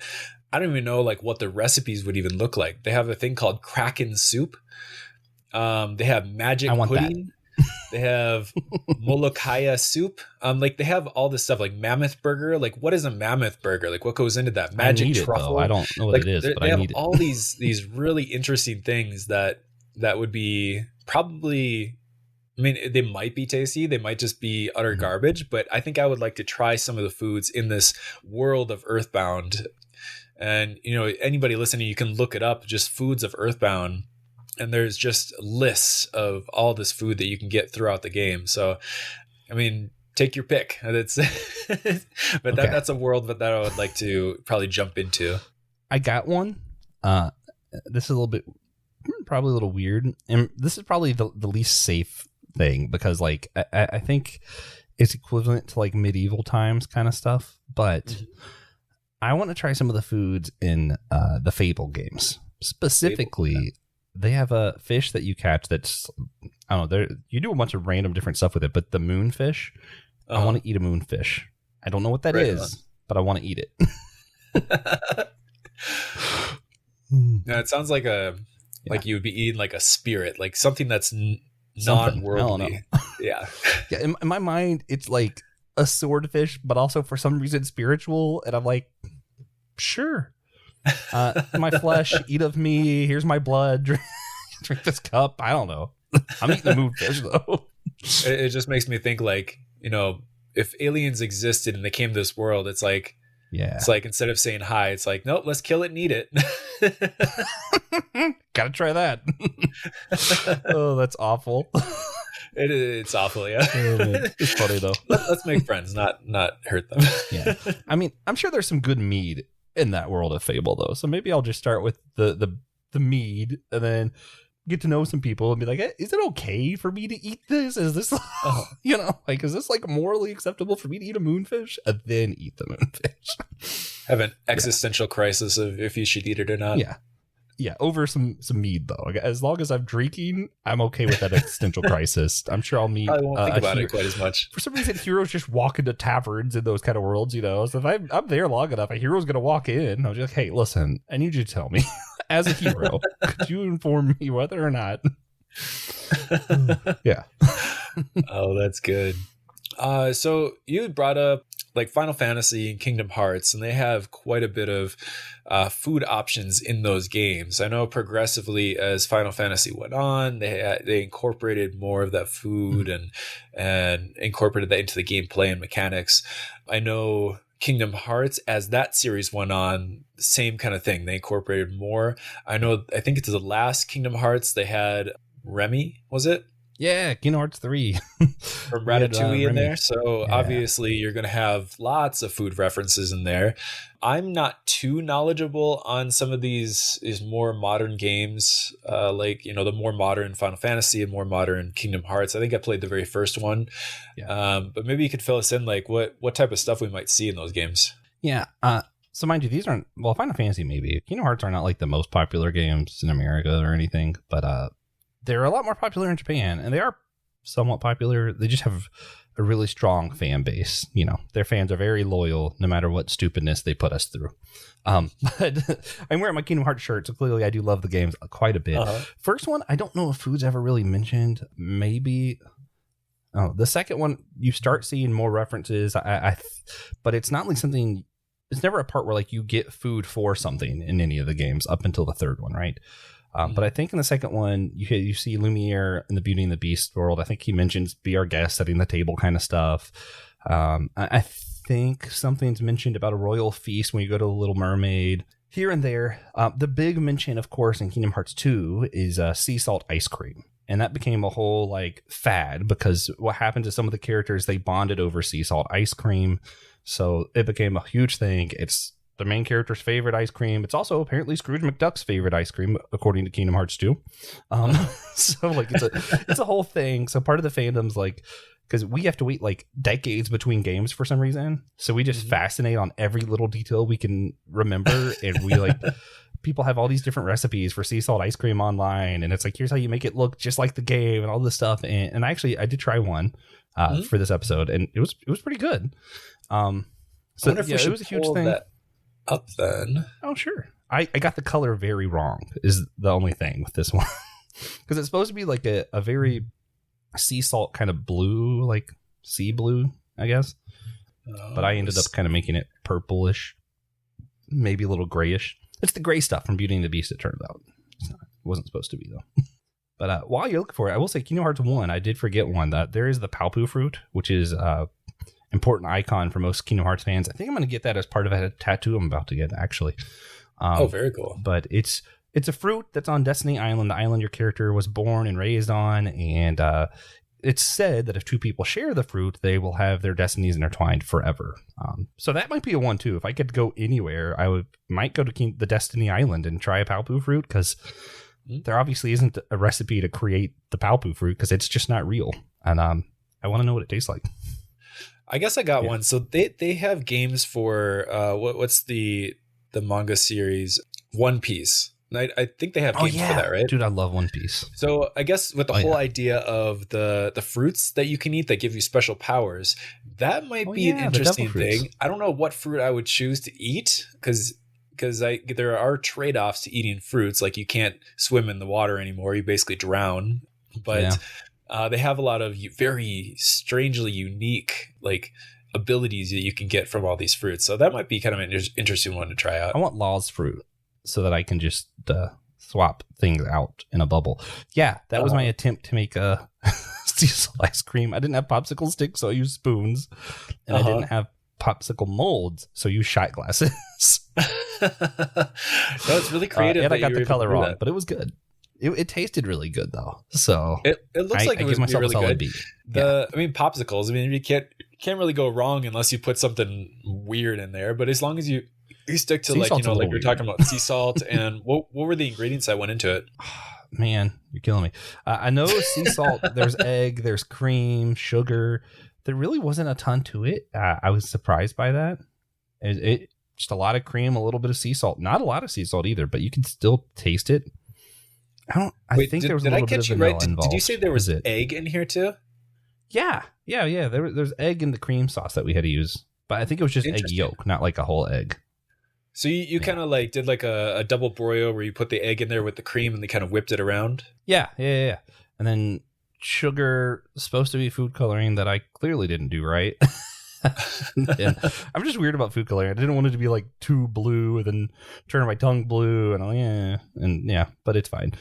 I don't even know like what the recipes would even look like. They have a thing called Kraken soup. They have magic pudding. They have Molokhaya soup. Like they have all this stuff like mammoth burger. Like what is a mammoth burger? Like what goes into that? Magic truffle. I don't know what it is, but I need it. All these really interesting things that would be probably, I mean, they might be tasty. They might just be utter garbage, but I think I would like to try some of the foods in this world of Earthbound. And, you know, anybody listening, you can look it up, just foods of Earthbound. And there's just lists of all this food that you can get throughout the game. So, I mean, take your pick. That's that's a world that I would like to probably jump into. I got one. This is a little bit, probably a little weird. And this is probably the least safe thing because like I think it's equivalent to like medieval times kind of stuff. But I want to try some of the foods in the Fable games. Specifically, they have a fish that you catch that's, I don't know, you do a bunch of random different stuff with it, but the moonfish, I want to eat a moonfish. I don't know what that is, but I want to eat it. Now, it sounds like like you would be eating like a spirit, like something that's non-worldly. Yeah. In my mind, it's like a swordfish, but also for some reason spiritual. And I'm like, sure. My flesh, eat of me. Here's my blood. Drink this cup. I don't know. I'm eating the moonfish though. It just makes me think like, you know, if aliens existed and they came to this world, it's like, it's like instead of saying hi, it's like, nope, let's kill it and eat it. Gotta try that. Oh, that's awful. It's awful, yeah. It's funny though. Let's make friends, not hurt them. Yeah, I mean, I'm sure there's some good mead in that world of Fable though, so maybe I'll just start with the mead and then get to know some people and be like, hey, is it okay for me to eat this? Is this you know, like, is this like morally acceptable for me to eat a moonfish and then eat the moonfish? Have an existential crisis of if you should eat it or not. Yeah, over some mead though. As long as I'm drinking, I'm okay with that existential crisis. I'm sure I'll meet. I won't think about it quite as much. For some reason, heroes just walk into taverns in those kind of worlds, you know. So if I'm there long enough, a hero's gonna walk in. I'm just like, hey, listen, I need you to tell me, as a hero, could you inform me whether or not? Yeah. Oh, that's good. So you brought up like Final Fantasy and Kingdom Hearts, and they have quite a bit of food options in those games. I know progressively as Final Fantasy went on, they incorporated more of that food and incorporated that into the gameplay and mechanics. I know Kingdom Hearts, as that series went on, same kind of thing. They incorporated more. I think it's the last Kingdom Hearts they had Remy, was it? Yeah, Kingdom Hearts 3. From Ratatouille in there. So obviously you're going to have lots of food references in there. I'm not too knowledgeable on some of these more modern games, like, you know, the more modern Final Fantasy and more modern Kingdom Hearts. I think I played the very first one. But maybe you could fill us in, like what type of stuff we might see in those games. Yeah. So mind you, these aren't, well, Final Fantasy maybe. Kingdom Hearts are not like the most popular games in America or anything, but they're a lot more popular in Japan, and they are somewhat popular. They just have a really strong fan base. You know, their fans are very loyal no matter what stupidness they put us through. But I'm wearing my Kingdom Hearts shirt, so clearly I do love the games quite a bit. First one, I don't know if food's ever really mentioned. Maybe. Oh, the second one, you start seeing more references. But it's not like something. It's never a part where like you get food for something in any of the games up until the third one, right? But I think in the second one, you see Lumiere in the Beauty and the Beast world. I think he mentions be our guest, setting the table kind of stuff. I think something's mentioned about a royal feast when you go to the Little Mermaid. Here and there. The big mention, of course, in Kingdom Hearts 2 is sea salt ice cream. And that became a whole like fad because what happened to some of the characters, they bonded over sea salt ice cream. So it became a huge thing. It's the main character's favorite ice cream. It's also apparently Scrooge McDuck's favorite ice cream, according to Kingdom Hearts 2. So like it's a whole thing. So part of the fandom's like, because we have to wait like decades between games for some reason. So we just fascinate on every little detail we can remember. And we like, people have all these different recipes for sea salt ice cream online. And it's like, here's how you make it look just like the game and all this stuff. And actually I did try one for this episode and it was pretty good. So yeah, it was a huge thing. That up then. Oh, sure. I got the color very wrong is the only thing with this one. Because it's supposed to be like a very sea salt kind of blue, like sea blue, I guess. But I ended up kind of making it purplish, maybe a little grayish. It's the gray stuff from Beauty and the Beast, it turned out. It wasn't supposed to be, though. But while you're looking for it, I will say Kingdom Hearts 1, I did forget one. That there is the Palpu fruit, which is important icon for most Kingdom Hearts fans. I think I'm going to get that as part of a tattoo I'm about to get, actually. Very cool. But it's a fruit that's on Destiny Island, the island your character was born and raised on, and it's said that if two people share the fruit, they will have their destinies intertwined forever. So that might be a one, too. If I could go anywhere, might go to the Destiny Island and try a Palpu fruit, because there obviously isn't a recipe to create the Palpu fruit, because it's just not real. And I want to know what it tastes like. I guess I got one. So they have games for what's the manga series One Piece. I think they have games for that, right? Dude, I love One Piece. So I guess with the whole idea of the fruits that you can eat that give you special powers, that might be an interesting thing. I don't know what fruit I would choose to eat because there are trade-offs to eating fruits. Like you can't swim in the water anymore. You basically drown. But they have a lot of very strangely unique like abilities that you can get from all these fruits. So that might be kind of an interesting one to try out. I want Law's fruit so that I can just swap things out in a bubble. Yeah, that was my attempt to make a sea salt ice cream. I didn't have popsicle sticks, so I used spoons. And I didn't have popsicle molds, so I used shot glasses. That's really creative. And I got the color wrong, but it was good. It tasted really good though, so it looks like it was myself really a solid good. B. I mean, popsicles. I mean, you can't really go wrong unless you put something weird in there. But as long as you stick to like you're talking about sea salt and what were the ingredients that went into it? Man, you're killing me. I know sea salt. There's egg. There's cream, sugar. There really wasn't a ton to it. I was surprised by that. It just a lot of cream, a little bit of sea salt. Not a lot of sea salt either, but you can still taste it. I think there was a little bit of vanilla involved. Did you say there was egg in here too? Yeah. There's egg in the cream sauce that we had to use, but I think it was just egg yolk, not like a whole egg. So you kind of like did like a double broil where you put the egg in there with the cream and they kind of whipped it around. Yeah. And then sugar, supposed to be food coloring that I clearly didn't do right. And I'm just weird about food coloring. I didn't want it to be like too blue and then turn my tongue blue but it's fine.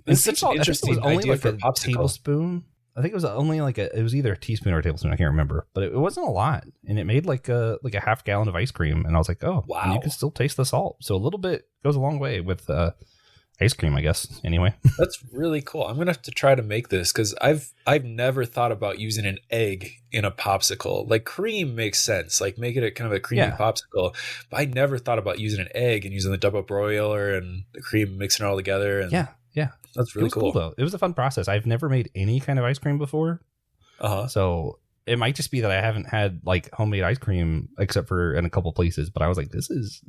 It's such an interesting idea for a tablespoon. I think it was only like it was either a teaspoon or a tablespoon. I can't remember, but it wasn't a lot, and it made like a half gallon of ice cream. And I was like, oh wow, and you can still taste the salt. So a little bit goes a long way with ice cream, I guess. Anyway, that's really cool. I'm gonna have to try to make this because I've never thought about using an egg in a popsicle. Like cream makes sense, like making it kind of a creamy popsicle. But I never thought about using an egg and using the double broiler and the cream, mixing it all together. And yeah, that's really cool though. It was a fun process. I've never made any kind of ice cream before, so it might just be that I haven't had like homemade ice cream except for in a couple places. But I was like, this is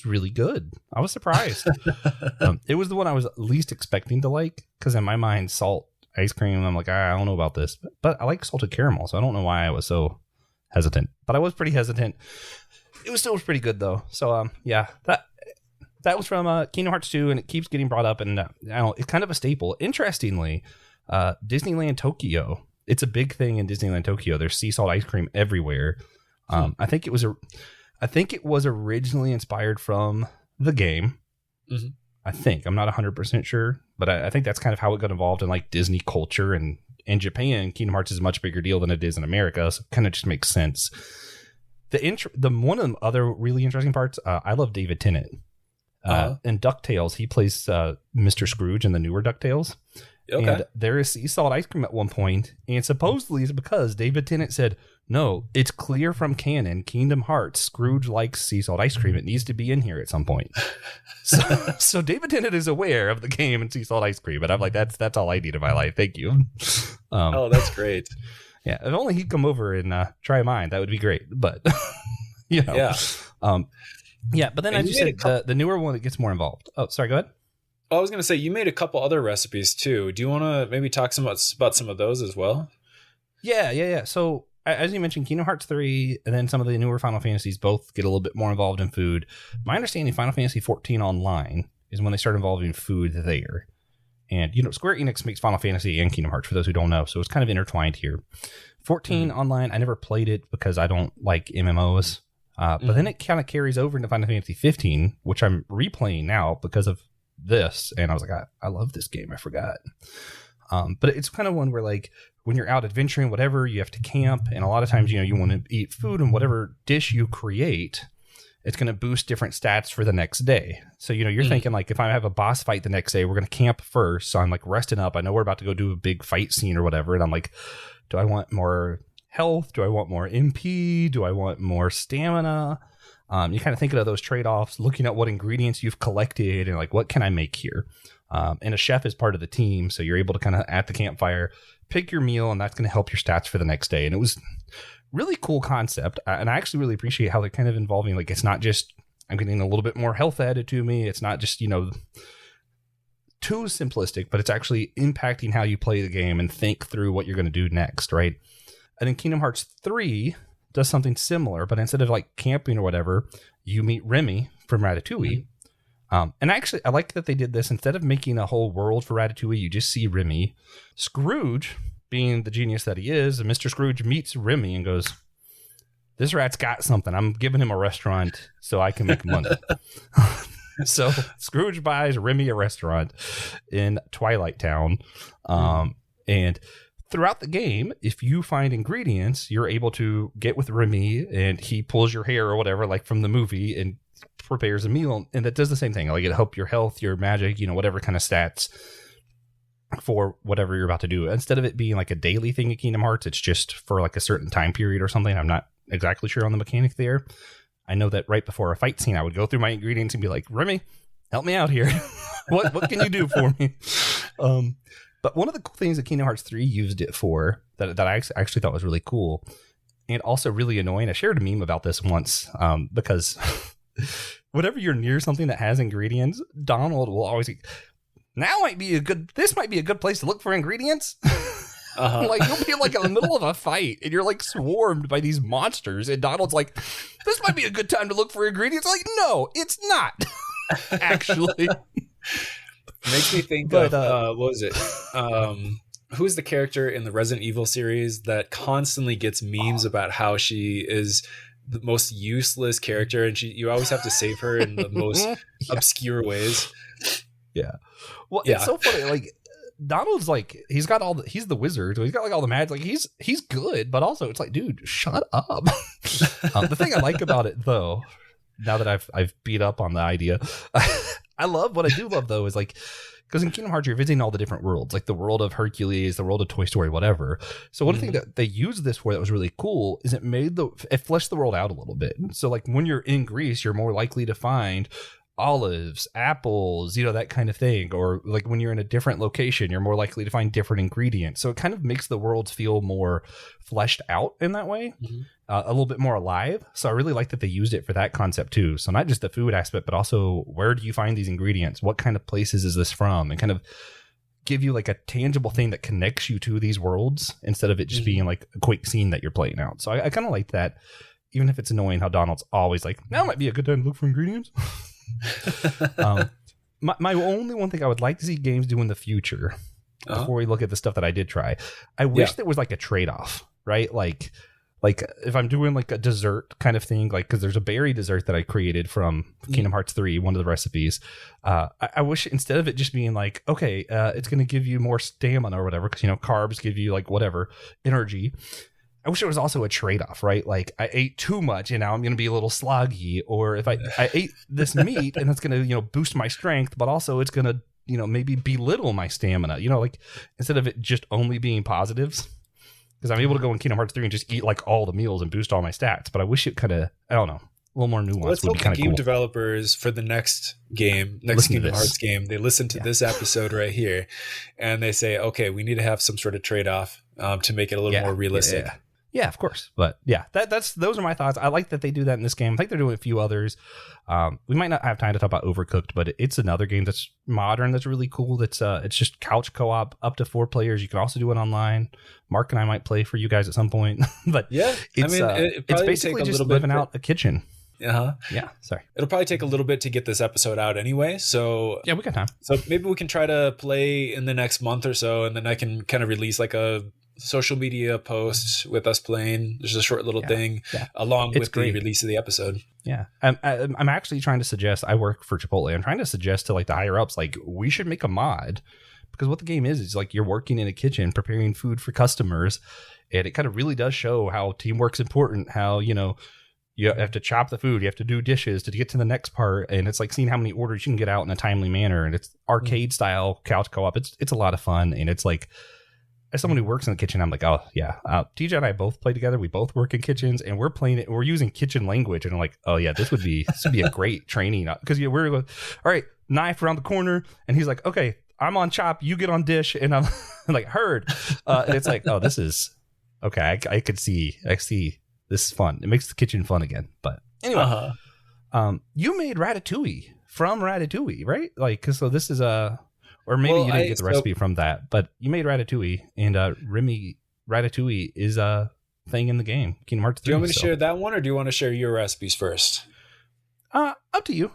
really good. I was surprised. It was the one I was least expecting to like because in my mind, salt ice cream. I'm like, I don't know about this, but I like salted caramel, so I don't know why I was so hesitant. But I was pretty hesitant. It was still pretty good though. So yeah, that was from Kingdom Hearts 2, and it keeps getting brought up, and it's kind of a staple. Interestingly, Disneyland Tokyo, it's a big thing in Disneyland Tokyo. There's sea salt ice cream everywhere. I think it was originally inspired from the game. Mm-hmm. I think, I'm not 100% sure, but I think that's kind of how it got involved in like Disney culture, and in Japan, Kingdom Hearts is a much bigger deal than it is in America, so it kind of just makes sense. The one of the other really interesting parts, I love David Tennant. In DuckTales, he plays Mr. Scrooge in the newer DuckTales. Okay. And there is sea salt ice cream at one point, and supposedly it's because David Tennant said, no, it's clear from canon, Kingdom Hearts, Scrooge likes sea salt ice cream. It needs to be in here at some point. So David Tennant is aware of the game and sea salt ice cream, and I'm like, that's all I need in my life. Thank you. That's great. Yeah, if only he'd come over and try mine, that would be great. But, you know. Yeah. Yeah, but then as you said, the newer one that gets more involved. Oh, sorry, go ahead. I was going to say, you made a couple other recipes too. Do you want to maybe talk about some of those as well? Yeah. So as you mentioned, Kingdom Hearts 3 and then some of the newer Final Fantasies both get a little bit more involved in food. My understanding, Final Fantasy 14 Online is when they start involving food there. And, Square Enix makes Final Fantasy and Kingdom Hearts, for those who don't know. So it's kind of intertwined here. 14 Online, I never played it because I don't like MMOs. But then it kind of carries over into Final Fantasy 15, which I'm replaying now because of this. And I was like, I love this game. I forgot. But it's kind of one where, like, when you're out adventuring, whatever, you have to camp. And a lot of times, you want to eat food, and whatever dish you create, it's going to boost different stats for the next day. So, you're thinking, like, if I have a boss fight the next day, we're going to camp first. So I'm like resting up. I know we're about to go do a big fight scene or whatever. And I'm like, do I want more health? Do I want more MP? Do I want more stamina? You kind of thinking of those trade-offs, looking at what ingredients you've collected and like, what can I make here? And a chef is part of the team, so you're able to kind of at the campfire pick your meal, and that's going to help your stats for the next day. And it was really cool concept, and I actually really appreciate how they're kind of involving. Like, it's not just I'm getting a little bit more health added to me. It's not just too simplistic, but it's actually impacting how you play the game and think through what you're going to do next, right? And then Kingdom Hearts 3 does something similar, but instead of like camping or whatever, you meet Remy from Ratatouille. And actually, I like that they did this. Instead of making a whole world for Ratatouille, you just see Remy. Scrooge, being the genius that he is, and Mr. Scrooge meets Remy and goes, this rat's got something. I'm giving him a restaurant so I can make money. So Scrooge buys Remy a restaurant in Twilight Town. And throughout the game, if you find ingredients, you're able to get with Remy, and he pulls your hair or whatever, like from the movie, and prepares a meal. And that does the same thing. Like, it helps your health, your magic, whatever kind of stats for whatever you're about to do. Instead of it being like a daily thing in Kingdom Hearts, it's just for like a certain time period or something. I'm not exactly sure on the mechanic there. I know that right before a fight scene, I would go through my ingredients and be like, Remy, help me out here. What can you do for me? But one of the cool things that Kingdom Hearts 3 used it for that I actually thought was really cool and also really annoying. I shared a meme about this once because whenever you're near something that has ingredients, Donald will always say, this might be a good place to look for ingredients. Like, you'll be like in the middle of a fight and you're like swarmed by these monsters, and Donald's like, this might be a good time to look for ingredients. Like, no, it's not. Actually. Makes me think of what was it? Who's the character in the Resident Evil series that constantly gets memes about how she is the most useless character, and you always have to save her in the most obscure ways. Yeah. Well, it's so funny. Like, Donald's like, he's the wizard, so he's got like all the magic. Like, he's good, but also it's like, dude, shut up. The thing I like about it, though, now that I've beat up on the idea, what I do love though is like, because in Kingdom Hearts you're visiting all the different worlds, like the world of Hercules, the world of Toy Story, whatever. So one thing that they used this for that was really cool is it fleshed the world out a little bit. So like when you're in Greece, you're more likely to find olives, apples, that kind of thing. Or like when you're in a different location, you're more likely to find different ingredients. So it kind of makes the worlds feel more fleshed out in that way, a little bit more alive. So I really like that they used it for that concept too. So not just the food aspect, but also where do you find these ingredients? What kind of places is this from? And kind of give you like a tangible thing that connects you to these worlds instead of it just being like a quick scene that you're playing out. So I kind of like that, even if it's annoying how Donald's always like, now might be a good time to look for ingredients. My only one thing I would like to see games do in the future, before we look at the stuff that I did try, I wish there was like a trade-off, right? Like if I'm doing like a dessert kind of thing, like, because there's a berry dessert that I created from Kingdom Hearts 3, one of the recipes. I wish instead of it just being like, okay, it's going to give you more stamina or whatever, because, carbs give you like whatever energy. I wish it was also a trade-off, right? Like I ate too much and now I'm going to be a little sloggy, or if I ate this meat and it's going to, boost my strength, but also it's going to, maybe belittle my stamina, like instead of it just only being positives. Because I'm able to go in Kingdom Hearts 3 and just eat like all the meals and boost all my stats. But I wish it kind of, I don't know, a little more nuance. Let's would hope be kind the of game cool. developers for the next Kingdom Hearts game, they listen to this episode right here and they say, okay, we need to have some sort of trade-off to make it a little more realistic. Yeah, of course. But yeah, those are my thoughts. I like that they do that in this game. I think they're doing a few others. We might not have time to talk about Overcooked, but it's another game that's modern, that's really cool. It's just couch co-op up to 4 players. You can also do it online. Mark and I might play for you guys at some point. But yeah, it's basically just living out a kitchen. Uh-huh. Yeah, sorry. It'll probably take a little bit to get this episode out anyway. So yeah, we got time. So maybe we can try to play in the next month or so, and then I can kind of release like a social media post with us playing. There's a short little thing along with the release of the episode. Yeah. I'm actually trying to suggest, I work for Chipotle. I'm trying to suggest to like the higher ups, like we should make a mod, because what the game is like you're working in a kitchen, preparing food for customers. And it kind of really does show how teamwork's important, how, you have to chop the food, you have to do dishes to get to the next part. And it's like seeing how many orders you can get out in a timely manner. And it's arcade style couch co-op. It's a lot of fun. And it's like, as someone who works in the kitchen, I'm like, oh yeah. TJ and I both play together. We both work in kitchens, and we're playing it. We're using kitchen language, and I'm like, oh yeah, this would be a great training, because we're going, all right, knife around the corner, and he's like, okay, I'm on chop, you get on dish, and I'm like, heard. And it's like, oh, this is okay. I see this is fun. It makes the kitchen fun again. But anyway, you made ratatouille from Ratatouille, right? Like, so this is or maybe you didn't get the recipe from that, but you made ratatouille, and Remy ratatouille is a thing in the game, Kingdom Hearts 3. Do you want me to share that one, or do you want to share your recipes first? Up to you.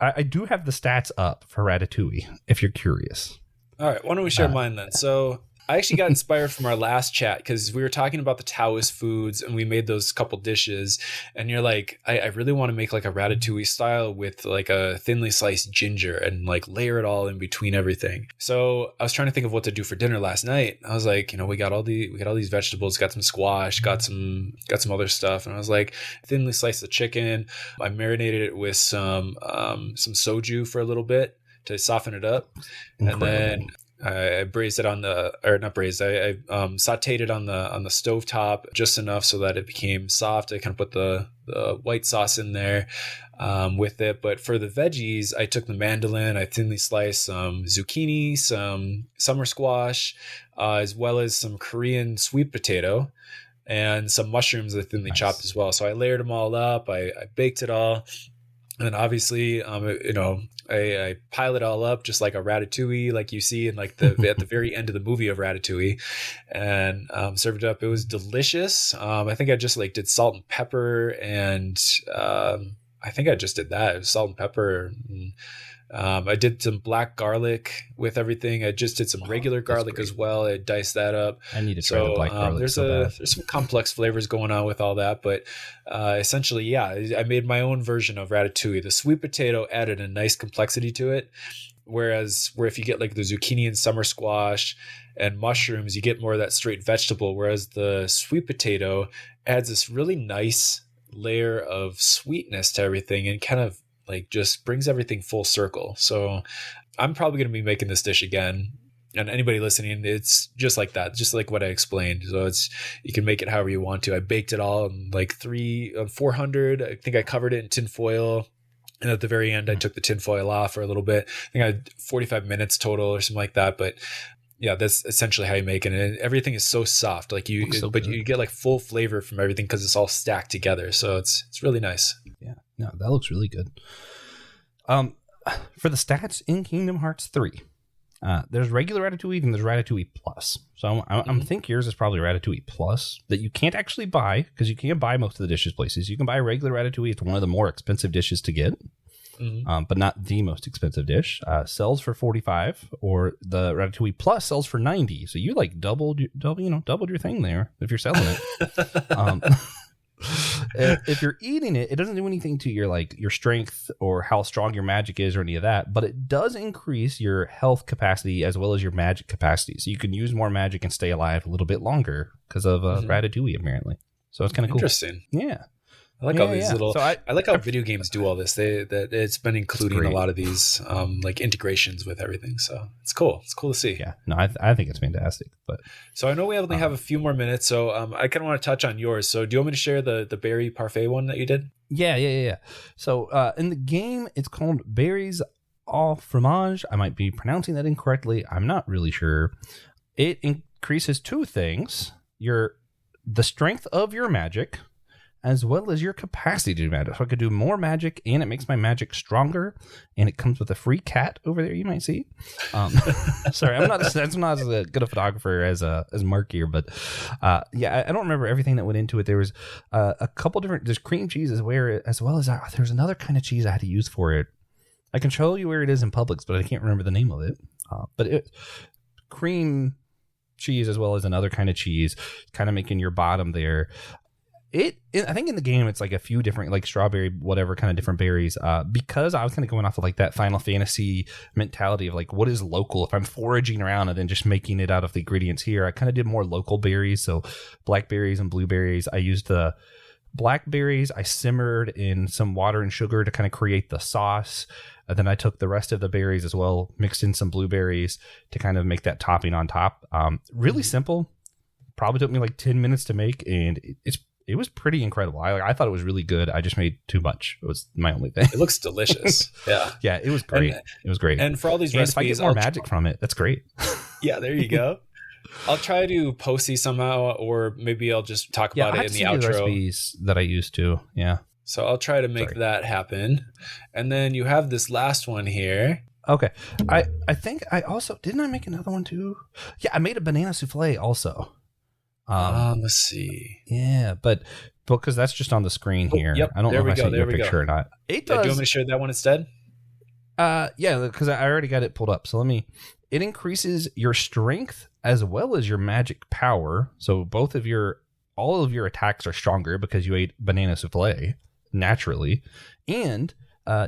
I do have the stats up for ratatouille, if you're curious. All right, why don't we share mine then? So I actually got inspired from our last chat, because we were talking about the Taoist foods and we made those couple dishes, and you're like, I really want to make like a ratatouille style with like a thinly sliced ginger and like layer it all in between everything. So I was trying to think of what to do for dinner last night. I was like, we got all these vegetables, got some squash, got some other stuff, and I was like, thinly sliced the chicken. I marinated it with some soju for a little bit to soften it up. Incredible. And then I braised it I sauteed it on the stovetop just enough so that it became soft. I kind of put the white sauce in there with it. But for the veggies, I took the mandolin, I thinly sliced some zucchini, some summer squash, as well as some Korean sweet potato, and some mushrooms I thinly chopped as well. So I layered them all up. I baked it all. And obviously, I pile it all up just like a ratatouille, like you see in like at the very end of the movie of Ratatouille, and served it up. It was delicious. I think I just like did salt and pepper, and I think I just did that. It was salt and pepper. And, I did some black garlic with everything. I just did some regular garlic as well. I diced that up. I need to try the black garlic. There's some complex flavors going on with all that, but essentially, yeah, I made my own version of ratatouille. The sweet potato added a nice complexity to it, where if you get like the zucchini and summer squash and mushrooms, you get more of that straight vegetable, whereas the sweet potato adds this really nice layer of sweetness to everything and kind of like just brings everything full circle. So I'm probably going to be making this dish again. And anybody listening, it's just like that, just like what I explained. So you can make it however you want to. I baked it all in like 400. I think I covered it in tin foil. And at the very end, I took the tin foil off for a little bit. I think I had 45 minutes total or something like that. But yeah, that's essentially how you make it. And everything is so soft, like you get like full flavor from everything because it's all stacked together. So it's really nice. Yeah, no, that looks really good. For the stats in Kingdom Hearts 3, There's regular Ratatouille and there's Ratatouille Plus. So I'm think yours is probably Ratatouille Plus that you can't actually buy because you can't buy most of the dishes places. You can buy regular Ratatouille. It's one of the more expensive dishes to get, but not the most expensive dish. Sells for $45, or the Ratatouille Plus sells for $90. So you like doubled your thing there if you're selling it. If you're eating it, it doesn't do anything to your strength or how strong your magic is or any of that, but it does increase your health capacity as well as your magic capacity. So you can use more magic and stay alive a little bit longer because of Ratatouille, apparently. So it's kind of cool. Interesting. Yeah. I like all these little. So I like how video games do all this. That it's been including a lot of these like integrations with everything. So it's cool. It's cool to see. Yeah, no, I think it's fantastic. But so I know we only have a few more minutes. So I kind of want to touch on yours. So do you want me to share the berry parfait one that you did? Yeah. So in the game, it's called berries au fromage. I might be pronouncing that incorrectly. I'm not really sure. It increases two things: the strength of your magic, as well as your capacity to do magic. So I could do more magic, and it makes my magic stronger, and it comes with a free cat over there you might see. Sorry, I'm not as good a photographer as Mark here, but I don't remember everything that went into it. There was a couple different, there's cream cheese as well as there's another kind of cheese I had to use for it. I can show you where it is in Publix, but I can't remember the name of it. But cream cheese as well as another kind of cheese, kind of making your bottom there. I think in the game it's like a few different like strawberry whatever kind of different berries, because I was kind of going off of like that Final Fantasy mentality of like what is local. If I'm foraging around and then just making it out of the ingredients here, I kind of did more local berries, so blackberries and blueberries. I used the blackberries, I simmered in some water and sugar to kind of create the sauce, and then I took the rest of the berries as well, mixed in some blueberries to kind of make that topping on top. Really simple, probably took me like 10 minutes to make, and it was pretty incredible. I thought it was really good. I just made too much. It was my only thing. It looks delicious. Yeah. Yeah, it was great. It was great. And for all these recipes, if I get more magic from it, that's great. Yeah, there you go. I'll try to post these somehow, or maybe I'll just talk about it in the outro. The recipes that I used to. Yeah. So I'll try to make that happen. And then you have this last one here. Okay. I think I also, didn't I make another one too? Yeah, I made a banana souffle also. Let's see. Yeah, but because that's just on the screen here. Yep, I don't know if I sent you a picture go. or not. It does. Do you want me to share that one instead? Yeah, because I already got it pulled up. So it increases your strength as well as your magic power. So all of your attacks are stronger because you ate banana souffle naturally, and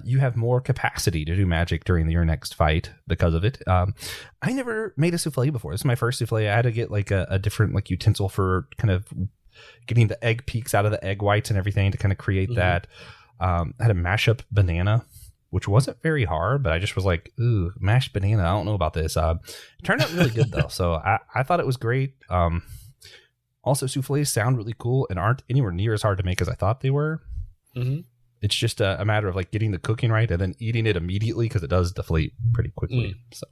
you have more capacity to do magic during your next fight because of it. I never made a souffle before. This is my first souffle. I had to get like a different like utensil for kind of getting the egg peaks out of the egg whites and everything to kind of create that. I had to mash up banana, which wasn't very hard, but I just was like, ooh, mashed banana. I don't know about this. It turned out really good though. So I thought it was great. Also, souffles sound really cool and aren't anywhere near as hard to make as I thought they were. Mm-hmm. It's just a matter of like getting the cooking right and then eating it immediately because it does deflate pretty quickly. So,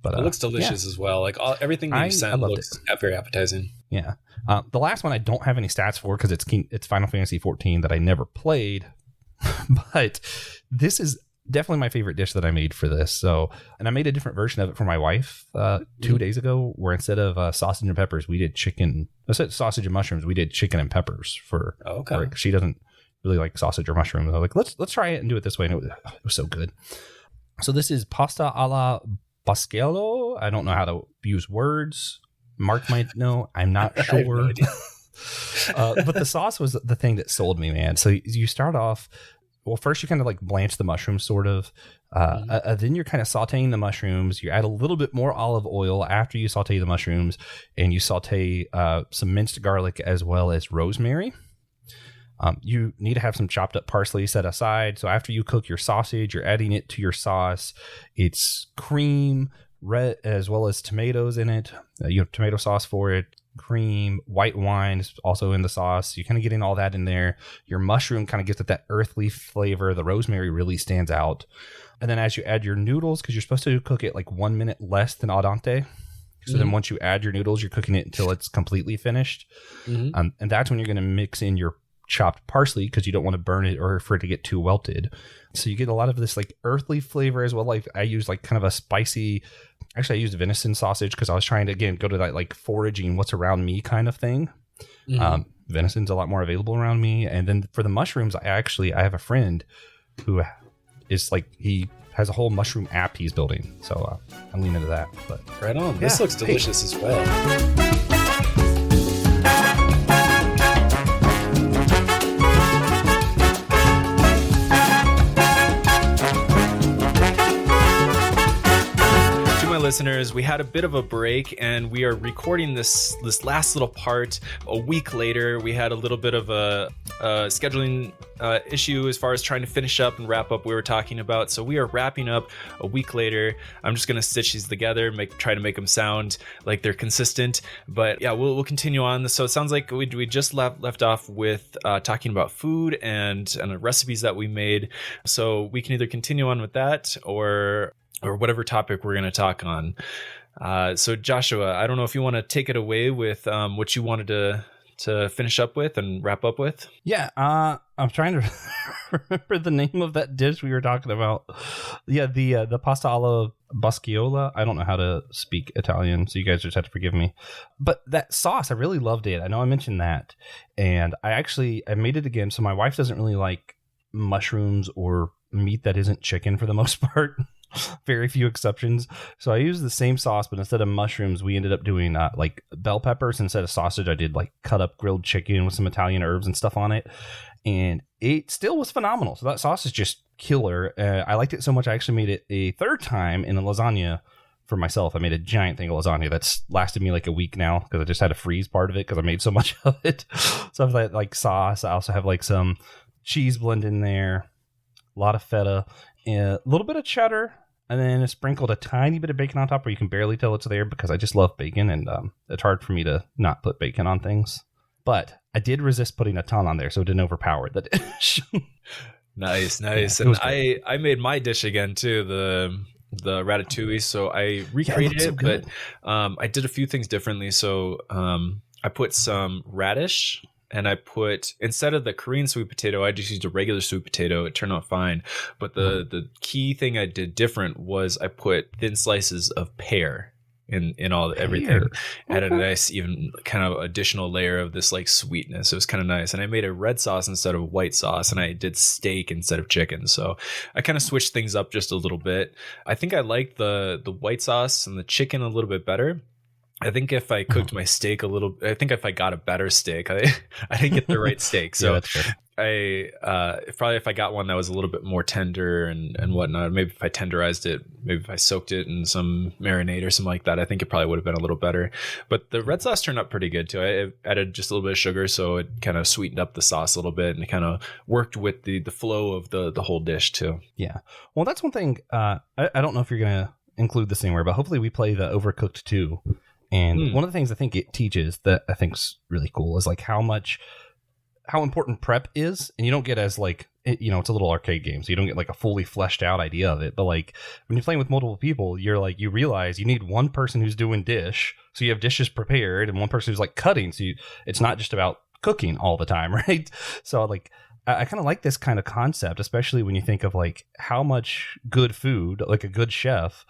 but it looks delicious as well. Like everything that you sent looks very appetizing. Yeah. The last one I don't have any stats for because it's Final Fantasy 14 that I never played, but this is definitely my favorite dish that I made for this. So, and I made a different version of it for my wife 2 days ago, where instead of sausage and peppers, we did chicken. Instead of sausage and mushrooms, we did chicken and peppers for her. She doesn't really like sausage or mushrooms. I was like, let's try it and do it this way. And it was so good. So this is pasta alla bascello. I don't know how to use words. Mark might know. I'm not sure. But the sauce was the thing that sold me, man. So you start off, well, first you kind of like blanch the mushrooms sort of. Then you're kind of sauteing the mushrooms. You add a little bit more olive oil after you saute the mushrooms, and you saute some minced garlic as well as rosemary. You need to have some chopped up parsley set aside. So after you cook your sausage, you're adding it to your sauce. It's cream, red, as well as tomatoes in it. You have tomato sauce for it, cream, white wine is also in the sauce. You're kind of getting all that in there. Your mushroom kind of gets that earthly flavor. The rosemary really stands out. And then as you add your noodles, because you're supposed to cook it like 1 minute less than al dente. So then once you add your noodles, you're cooking it until it's completely finished. And that's when you're going to mix in your chopped parsley because you don't want to burn it or for it to get too wilted. So you get a lot of this like earthly flavor as well. Like I use like kind of a spicy, actually I used venison sausage because I was trying to, again, go to that like foraging what's around me kind of thing. Venison's a lot more available around me. And then for the mushrooms, I have a friend who is like, he has a whole mushroom app he's building. So I'm leaning into that. But right on. This looks delicious as well. Listeners, we had a bit of a break and we are recording this last little part a week later. We had a little bit of a scheduling issue as far as trying to finish up and wrap up what we were talking about. So we are wrapping up a week later. I'm just going to stitch these together, try to make them sound like they're consistent. But yeah, we'll continue on. So it sounds like we just left off with talking about food and recipes that we made. So we can either continue on with that or whatever topic we're going to talk on. So Joshua, I don't know if you want to take it away with what you wanted to finish up with and wrap up with. Yeah, I'm trying to remember the name of that dish we were talking about. Yeah, the pasta alla basciola. I don't know how to speak Italian, so you guys just have to forgive me. But that sauce, I really loved it. I know I mentioned that. And I made it again. So my wife doesn't really like mushrooms or meat that isn't chicken for the most part. Very few exceptions. So I used the same sauce, but instead of mushrooms, we ended up doing like bell peppers. Instead of sausage, I did like cut up grilled chicken with some Italian herbs and stuff on it. And it still was phenomenal. So that sauce is just killer. I liked it so much, I actually made it a third time in a lasagna for myself. I made a giant thing of lasagna that's lasted me like a week now because I just had to freeze part of it because I made so much of it. So I've got like sauce. I also have like some cheese blend in there, a lot of feta, and a little bit of cheddar. And then I sprinkled a tiny bit of bacon on top where you can barely tell it's there because I just love bacon and it's hard for me to not put bacon on things. But I did resist putting a ton on there so it didn't overpower the dish. Nice. Yeah, and I made my dish again too, the ratatouille. So I recreated it, but I did a few things differently. So I put some radish. And I put, instead of the Korean sweet potato, I just used a regular sweet potato. It turned out fine. But the key thing I did different was I put thin slices of pear in everything. Added a nice, even kind of additional layer of this like sweetness. It was kind of nice. And I made a red sauce instead of white sauce. And I did steak instead of chicken. So I kind of switched things up just a little bit. I think I liked the white sauce and the chicken a little bit better. I think if I cooked my steak if I got a better steak, I didn't get the right steak. So yeah, that's fair. Probably if I got one that was a little bit more tender and whatnot, maybe if I tenderized it, maybe if I soaked it in some marinade or something like that, I think it probably would have been a little better. But the red sauce turned out pretty good too. I added just a little bit of sugar, so it kind of sweetened up the sauce a little bit, and it kind of worked with the flow of the whole dish too. Yeah. Well, that's one thing. I don't know if you're going to include this anywhere, but hopefully we play the Overcooked 2. And one of the things I think it teaches that I think's really cool is like how important prep is. And you don't get as like, it's a little arcade game, so you don't get like a fully fleshed out idea of it. But like when you're playing with multiple people, you're like, you realize you need one person who's doing dish. So you have dishes prepared and one person who's like cutting. So it's not just about cooking all the time, right? So like, I kind of like this kind of concept, especially when you think of like how much good food, like a good chef,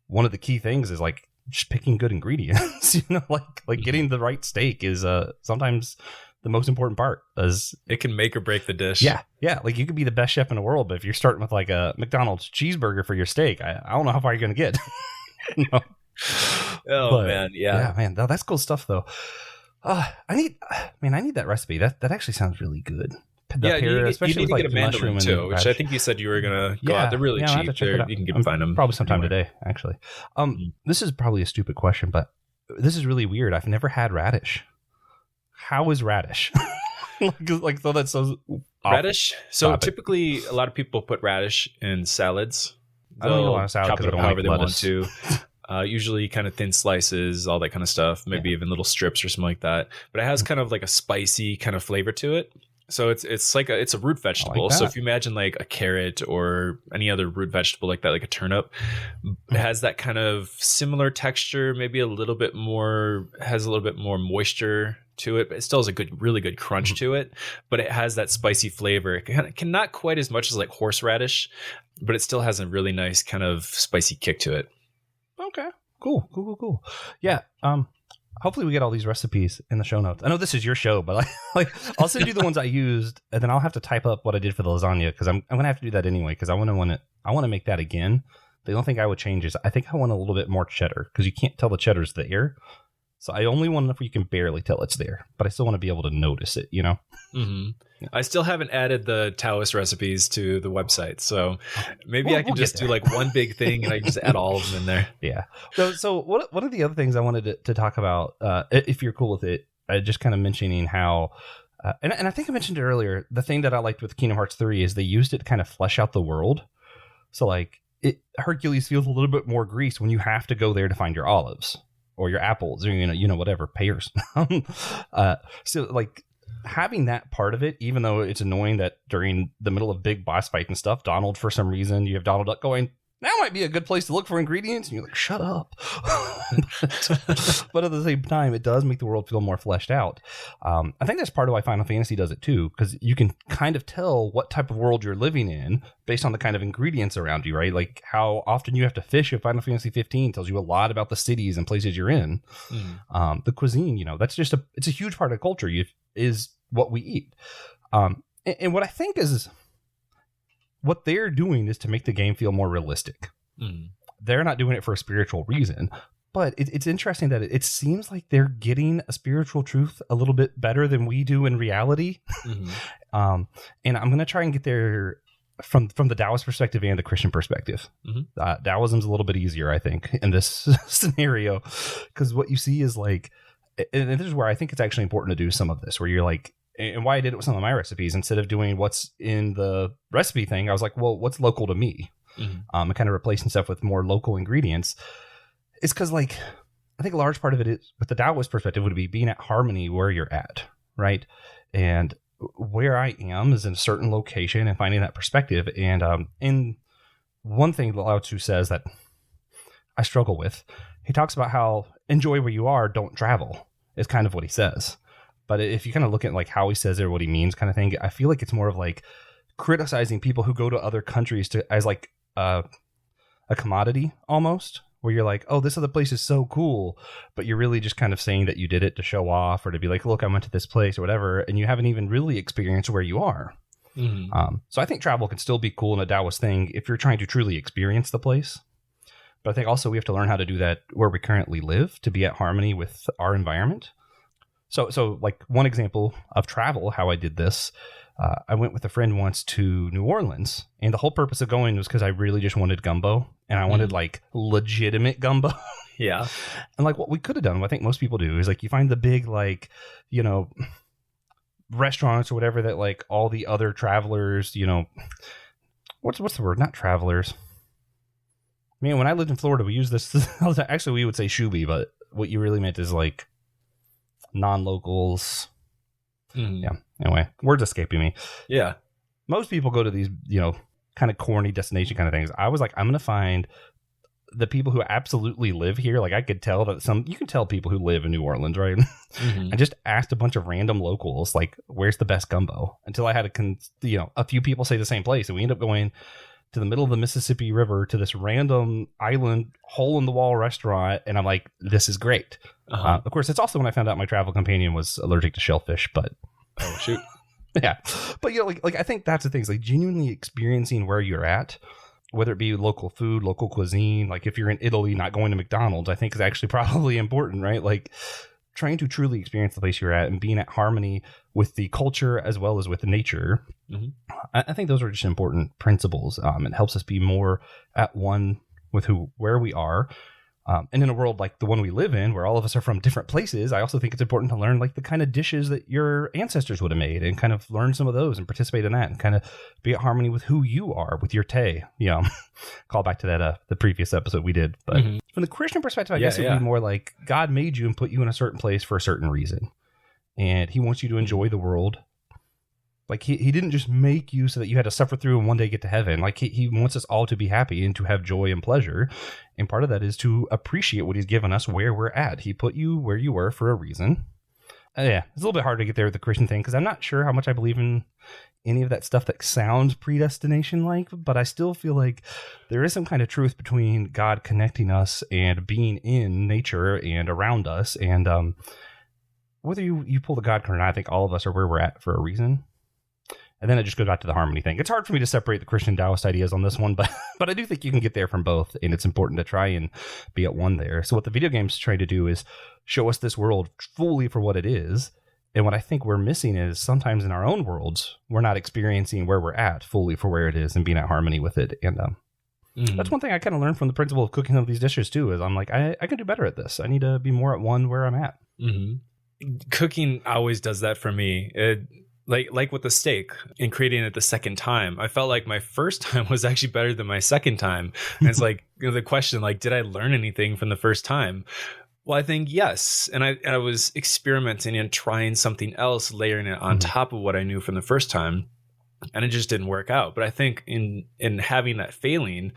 one of the key things is like just picking good ingredients, like getting the right steak is sometimes the most important part. As it can make or break the dish. Yeah. Like you could be the best chef in the world, but if you're starting with like a McDonald's cheeseburger for your steak, I don't know how far you're going to get. Man. Yeah, man. That's cool stuff though. I need that recipe. That actually sounds really good. Especially you need to get a mandolin too, which I think you said you were gonna go out. They're really cheap. You can find them probably sometime today, actually. This is probably a stupid question, but this is really weird. I've never had radish. How is radish? like so that's so radish. So typically, a lot of people put radish in salads. I don't eat a lot of salad because I don't like lettuce. They want to. Usually kind of thin slices, all that kind of stuff. Maybe even little strips or something like that. But it has kind of like a spicy kind of flavor to it. So it's like it's a root I like vegetable. So that. if you imagine like a carrot or any other root vegetable like that, like a turnip, it has that kind of similar texture, maybe a little bit more, has a little bit more moisture to it, but it still has a good, really good crunch to it. But it has that spicy flavor. It can not quite as much as like horseradish, but it still has a really nice kind of spicy kick to it. Okay. Cool. Yeah. Hopefully we get all these recipes in the show notes. I know this is your show, but like I'll send you the ones I used, and then I'll have to type up what I did for the lasagna because I'm gonna have to do that anyway because I want to make that again. The only thing I would change is I think I want a little bit more cheddar because you can't tell the cheddar's there. So I only want enough where you can barely tell it's there, but I still want to be able to notice it, you know? Mm-hmm. Yeah. I still haven't added the Taoist recipes to the website. So maybe I can just do like one big thing and I can just add all of them in there. Yeah. So one of the other things I wanted to talk about, if you're cool with it, just kind of mentioning how, and I think I mentioned it earlier, the thing that I liked with Kingdom Hearts 3 is they used it to kind of flesh out the world. So like Hercules feels a little bit more Greece when you have to go there to find your olives or your apples or, whatever, pears. So like having that part of it, even though it's annoying that during the middle of big boss fight and stuff, Donald, for some reason, you have Donald Duck going, that might be a good place to look for ingredients. And you're like, shut up. But at the same time, it does make the world feel more fleshed out. I think that's part of why Final Fantasy does it too, because you can kind of tell what type of world you're living in based on the kind of ingredients around you, right? Like how often you have to fish in Final Fantasy 15 tells you a lot about the cities and places you're in. The cuisine, that's just it's a huge part of culture is what we eat. And what I think is what they're doing is to make the game feel more realistic. They're not doing it for a spiritual reason, but it's interesting that it seems like they're getting a spiritual truth a little bit better than we do in reality. And I'm going to try and get there from the Taoist perspective and the Christian perspective. Taoism's a little bit easier, I think, in this scenario, because what you see is like, and this is where I think it's actually important to do some of this, where you're like, and why I did it with some of my recipes, instead of doing what's in the recipe thing, I was like, well, what's local to me? And kind of replacing stuff with more local ingredients. It's because, like, I think a large part of it is, with the Taoist perspective, would be being at harmony where you're at, right? And where I am is in a certain location and finding that perspective. And in one thing that Lao Tzu says that I struggle with, he talks about how enjoy where you are, don't travel, is kind of what he says. But if you kind of look at like how he says it or what he means kind of thing, I feel like it's more of like criticizing people who go to other countries as like a commodity almost, where you're like, oh, this other place is so cool, but you're really just kind of saying that you did it to show off or to be like, look, I went to this place or whatever, and you haven't even really experienced where you are. So I think travel can still be cool in a Taoist thing if you're trying to truly experience the place. But I think also we have to learn how to do that where we currently live to be at harmony with our environment. So like one example of travel, how I did this, I went with a friend once to New Orleans, and the whole purpose of going was because I really just wanted gumbo, and I wanted like legitimate gumbo. Yeah. And like what we could have done, what I think most people do, is like you find the big like, restaurants or whatever that like all the other travelers, what's the word? Not travelers. Man, when I lived in Florida, we used this. Actually, we would say shubi, but what you really meant is like non-locals. Yeah. Anyway, words escaping me. Yeah. Most people go to these, kind of corny destination kind of things. I was like, I'm going to find the people who absolutely live here. Like I could tell that you can tell people who live in New Orleans, right? I just asked a bunch of random locals, like, where's the best gumbo? Until I had a few people say the same place. And we end up going to the middle of the Mississippi River to this random island hole in the wall restaurant. And I'm like, this is great. Of course, it's also when I found out my travel companion was allergic to shellfish, but oh shoot. Yeah. But like I think that's the thing, is like genuinely experiencing where you're at, whether it be local food, local cuisine. Like if you're in Italy, not going to McDonald's, I think is actually probably important, right? Like trying to truly experience the place you're at and being at harmony with the culture as well as with nature. I think those are just important principles. It helps us be more at one with where we are. And in a world like the one we live in, where all of us are from different places, I also think it's important to learn like the kind of dishes that your ancestors would have made and kind of learn some of those and participate in that and kind of be at harmony with who you are, with your te. Call back to that the previous episode we did. But from the Christian perspective, I guess it would be more like God made you and put you in a certain place for a certain reason. And he wants you to enjoy the world Like he didn't just make you so that you had to suffer through and one day get to heaven. Like he wants us all to be happy and to have joy and pleasure. And part of that is to appreciate what he's given us where we're at. He put you where you were for a reason. Yeah, it's a little bit hard to get there with the Christian thing because I'm not sure how much I believe in any of that stuff that sounds predestination like, but I still feel like there is some kind of truth between God connecting us and being in nature and around us. And whether you pull the God card or not, I think all of us are where we're at for a reason. And then it just goes back to the harmony thing. It's hard for me to separate the Christian Taoist ideas on this one, but I do think you can get there from both, and it's important to try and be at one there. So what the video games try to do is show us this world fully for what it is. And what I think we're missing is sometimes in our own worlds, we're not experiencing where we're at fully for where it is and being at harmony with it. And that's one thing I kind of learned from the principle of cooking some of these dishes too, is I'm like, I can do better at this. I need to be more at one where I'm at. Mm-hmm. Cooking always does that for me. Like with the steak and creating it the second time, I felt like my first time was actually better than my second time. And it's like the question, like, did I learn anything from the first time? Well, I think yes. And I was experimenting and trying something else, layering it on top of what I knew from the first time. And it just didn't work out. But I think in having that failing,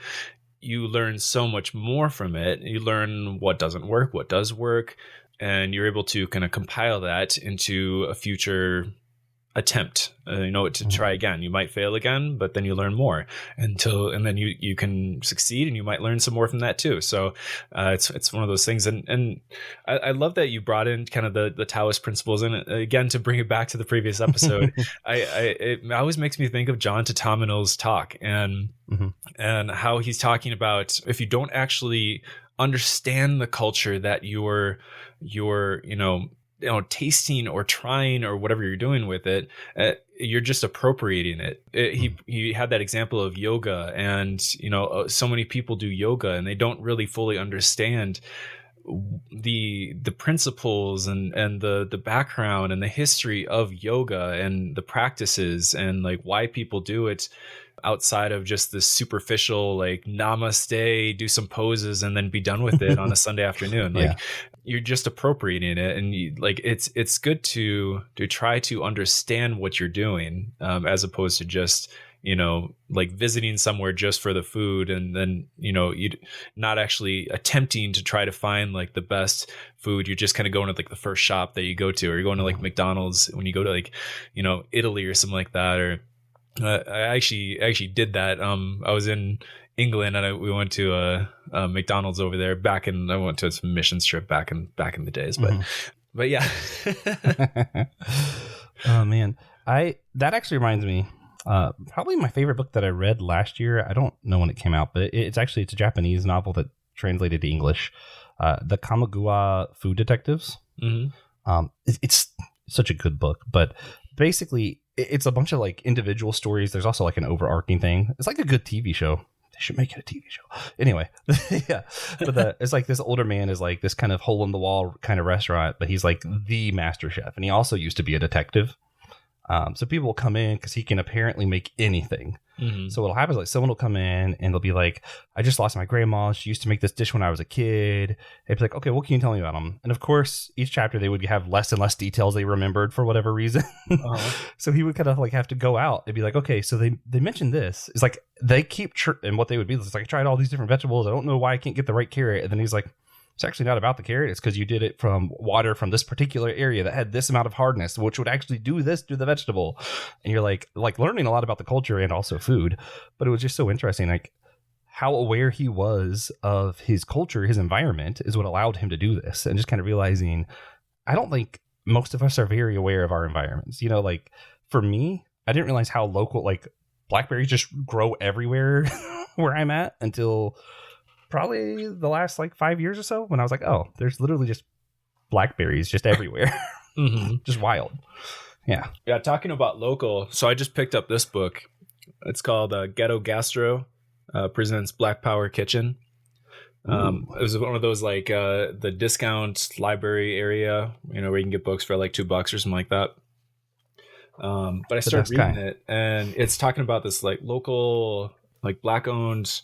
you learn so much more from it. You learn what doesn't work, what does work. And you're able to kind of compile that into a future attempt, to try again. You might fail again, but then you learn more and then you can succeed, and you might learn some more from that too. So it's one of those things. And I love that you brought in kind of the Taoist principles. And again, to bring it back to the previous episode, it always makes me think of John Tatamino's talk and how he's talking about, if you don't actually understand the culture that you're tasting or trying or whatever you're doing with it, you're just appropriating it. He had that example of yoga, and so many people do yoga and they don't really fully understand the principles and the background and the history of yoga and the practices, and like why people do it outside of just the superficial, like, namaste, do some poses and then be done with it on a Sunday afternoon. Like, you're just appropriating it, and it's good to try to understand what you're doing, as opposed to just like visiting somewhere just for the food, and then you not actually attempting to try to find like the best food. You're just kind of going to like the first shop that you go to, or you're going to like McDonald's when you go to like Italy or something like that. Or I actually did that. I was in England, and we went to a McDonald's over there I went to a missions trip back in the days, but yeah. Oh man, that actually reminds me. Probably my favorite book that I read last year. I don't know when it came out, but it's a Japanese novel that translated to English. The Kamaguwa Food Detectives. It's such a good book, but basically it's a bunch of like individual stories. There's also like an overarching thing. It's like a good TV show. They should make it a TV show. Anyway, yeah. But it's like this older man is like this kind of hole in the wall kind of restaurant, but he's like the master chef, and he also used to be a detective. So people will come in because he can apparently make anything. So what'll happen is like someone will come in and they'll be like, I just lost my grandma. She used to make this dish when I was a kid. They'd be like, okay, what can you tell me about them? And of course, each chapter they would have less and less details they remembered for whatever reason. So he would kind of like have to go out and be like, okay, so they mentioned this. It's like they keep and what they would be is like, I tried all these different vegetables. I don't know why I can't get the right carrot. And then he's like, it's actually not about the carrot. It's because you did it from water from this particular area that had this amount of hardness, which would actually do this to the vegetable. And you're like learning a lot about the culture and also food. But it was just so interesting, like how aware he was of his culture, his environment is what allowed him to do this. And just kind of realizing, I don't think most of us are very aware of our environments. Like for me, I didn't realize how local, like blackberries just grow everywhere where I'm at until probably the last like 5 years or so, when I was like, oh, there's literally just blackberries just everywhere. Just wild. Yeah. Talking about local, so I just picked up this book. It's called Ghetto Gastro Presents Black Power Kitchen. It was one of those like the discount library area, where you can get books for like $2 or something like that. But I started reading it, and it's talking about this like local, like black owned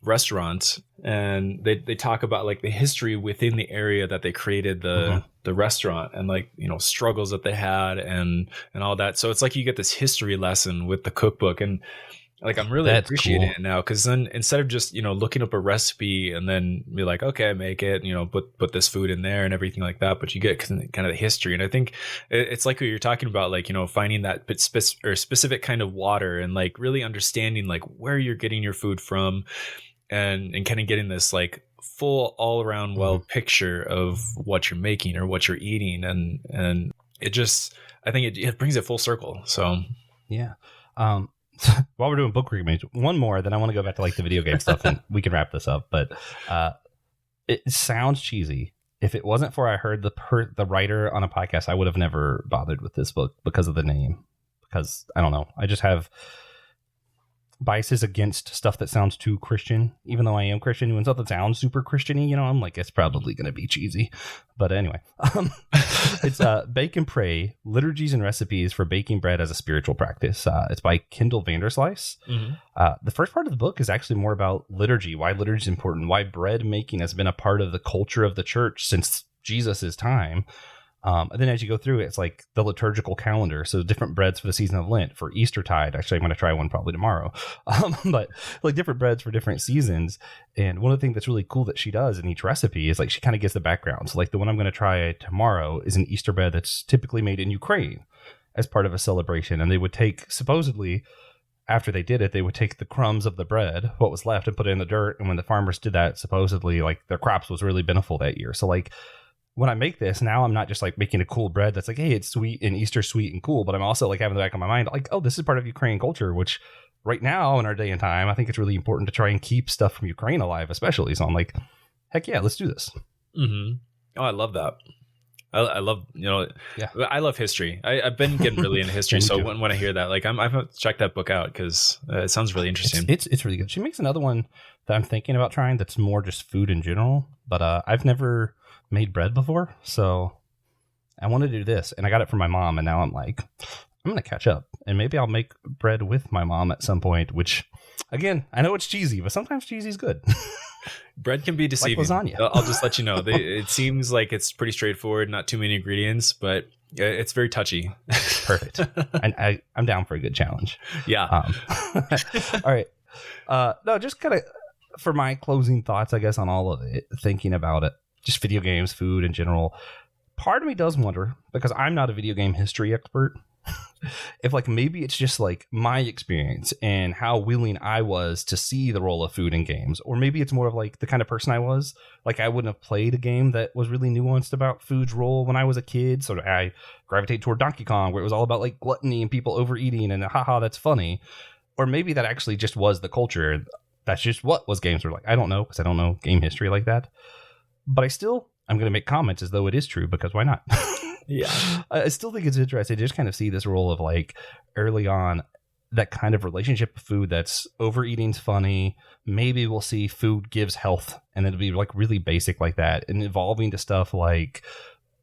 restaurant, and they talk about like the history within the area that they created the restaurant, and like, you know, struggles that they had and all that. So it's like you get this history lesson with the cookbook, and like I'm really That's appreciating cool. it now, because then instead of just, you know, looking up a recipe and then be like, okay, make it, you know, put this food in there and everything like that, but you get kind of the history. And I think it's like what you're talking about, like, you know, finding that specific kind of water, and like really understanding like where you're getting your food from, and kind of getting this like full all around well picture of what you're making or what you're eating, and it just, I think it brings it full circle. So Yeah. While we're doing book recommendations, one more, then I want to go back to like the video game stuff, and we can wrap this up. But it sounds cheesy. If it wasn't for I heard the writer on a podcast, I would have never bothered with this book because of the name. Because I don't know, I just have biases against stuff that sounds too Christian, even though I am Christian. When something sounds super Christian-y, you know, I'm like, it's probably going to be cheesy. But anyway, it's Bake and Pray, Liturgies and Recipes for Baking Bread as a Spiritual Practice. It's by Kendall Vanderslice. The first part of the book is actually more about liturgy, why liturgy is important, why bread making has been a part of the culture of the church since Jesus's time. And then as you go through it, it's like the liturgical calendar. So different breads for the season of Lent, for Eastertide. Actually, I'm going to try one probably tomorrow. But like different breads for different seasons. And one of the things that's really cool that she does in each recipe is like she kind of gives the background. So like the one I'm going to try tomorrow is an Easter bread that's typically made in Ukraine as part of a celebration. And they would take, supposedly, after they did it, they would take the crumbs of the bread, what was left, and put it in the dirt. And when the farmers did that, supposedly like their crops was really beneficial that year. So like, when I make this now, I'm not just like making a cool bread that's like, hey, it's sweet and Easter sweet and cool, but I'm also like having the back of my mind like, oh, this is part of Ukrainian culture, which right now in our day and time, I think it's really important to try and keep stuff from Ukraine alive, especially. So I'm like, heck yeah, let's do this. Oh, I love that. I love, you know, yeah, I love history. I've been getting really into history. So when I hear that, like I have to check that book out, because it sounds really interesting. It's really good. She makes another one that I'm thinking about trying that's more just food in general, but I've never made bread before, so I want to do this, and I got it from my mom, and now I'm like, I'm gonna catch up, and maybe I'll make bread with my mom at some point, which again, I know it's cheesy, but sometimes cheesy is good. Bread can be deceiving. Like lasagna. I'll just let you know, it seems like it's pretty straightforward, not too many ingredients, but it's very touchy. Perfect. And I'm down for a good challenge. Yeah. All right. No, just kind of for my closing thoughts, I guess, on all of it, thinking about it, just video games, food in general. Part of me does wonder, because I'm not a video game history expert, if like maybe it's just like my experience and how willing I was to see the role of food in games, or maybe it's more of like the kind of person I was. Like I wouldn't have played a game that was really nuanced about food's role when I was a kid, so I gravitate toward Donkey Kong, where it was all about like gluttony and people overeating and haha, that's funny. Or maybe that actually just was the culture. That's just what was games were like. I don't know, because I don't know game history like that. But I'm going to make comments as though it is true, because why not? Yeah. I still think it's interesting to just kind of see this role of like early on, that kind of relationship with food that's overeating's funny. Maybe we'll see food gives health, and it'll be like really basic like that, and evolving to stuff like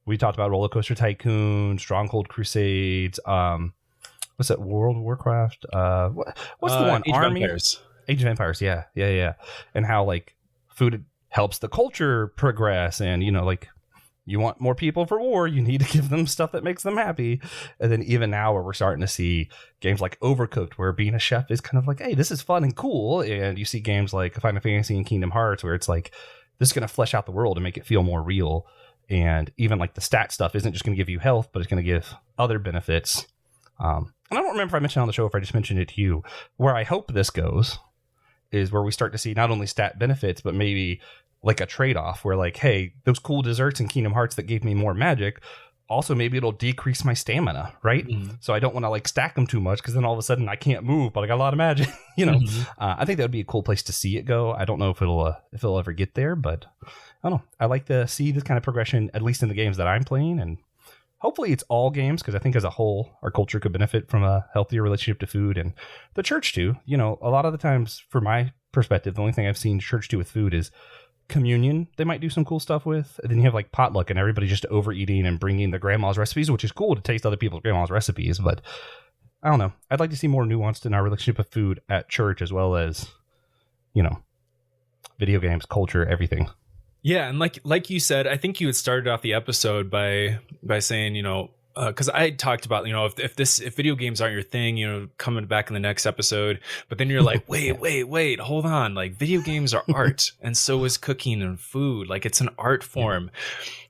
we talked about Roller Coaster Tycoon, Stronghold Crusades. What's that? World of Warcraft? What's the one? Age Army? of Empires. Age of Empires. Yeah. And how like food helps the culture progress, and you know, like you want more people for war, you need to give them stuff that makes them happy. And then even now, where we're starting to see games like Overcooked, where being a chef is kind of like, hey, this is fun and cool. And you see games like Final Fantasy and Kingdom Hearts, where it's like, this is going to flesh out the world and make it feel more real. And even like the stat stuff isn't just going to give you health, but it's going to give other benefits. And I don't remember if I mentioned on the show, if I just mentioned it to you, where I hope this goes is where we start to see not only stat benefits, but maybe like a trade-off where like, hey, those cool desserts in Kingdom Hearts that gave me more magic, also maybe it'll decrease my stamina, right? So I don't want to like stack them too much, because then all of a sudden I can't move, but I got a lot of magic. You know, I think that would be a cool place to see it go. I don't know if it'll ever get there, but I don't know. I like to see this kind of progression, at least in the games that I'm playing, and hopefully it's all games, because I think as a whole, our culture could benefit from a healthier relationship to food, and the church too. You know, a lot of the times, from my perspective, the only thing I've seen church do with food is communion. They might do some cool stuff with. And then you have like potluck, and everybody just overeating and bringing the grandma's recipes, which is cool to taste other people's grandma's recipes. But I don't know. I'd like to see more nuanced in our relationship with food at church, as well as, you know, video games, culture, everything. Yeah, and like you said, I think you had started off the episode by saying, you know, because I talked about, you know, if video games aren't your thing, you know, coming back in the next episode, but then you're like, wait, hold on, like video games are art, and so is cooking and food, like it's an art form.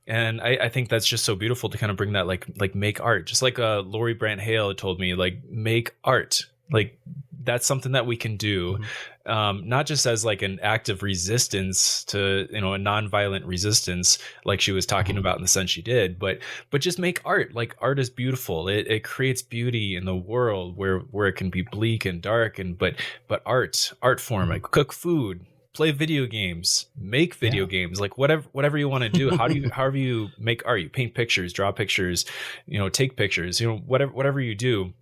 And I think that's just so beautiful to kind of bring that like make art, just like Lori Brant Hale told me, like make art, like that's something that we can do. Not just as like an act of resistance to, you know, a nonviolent resistance like she was talking about in the sense she did, but just make art. Like art is beautiful. It creates beauty in the world where it can be bleak and dark, and but art form, like cook food, play video games, make video games, like whatever you want to do. However you make art, you paint pictures, draw pictures, you know, take pictures, you know, whatever you do,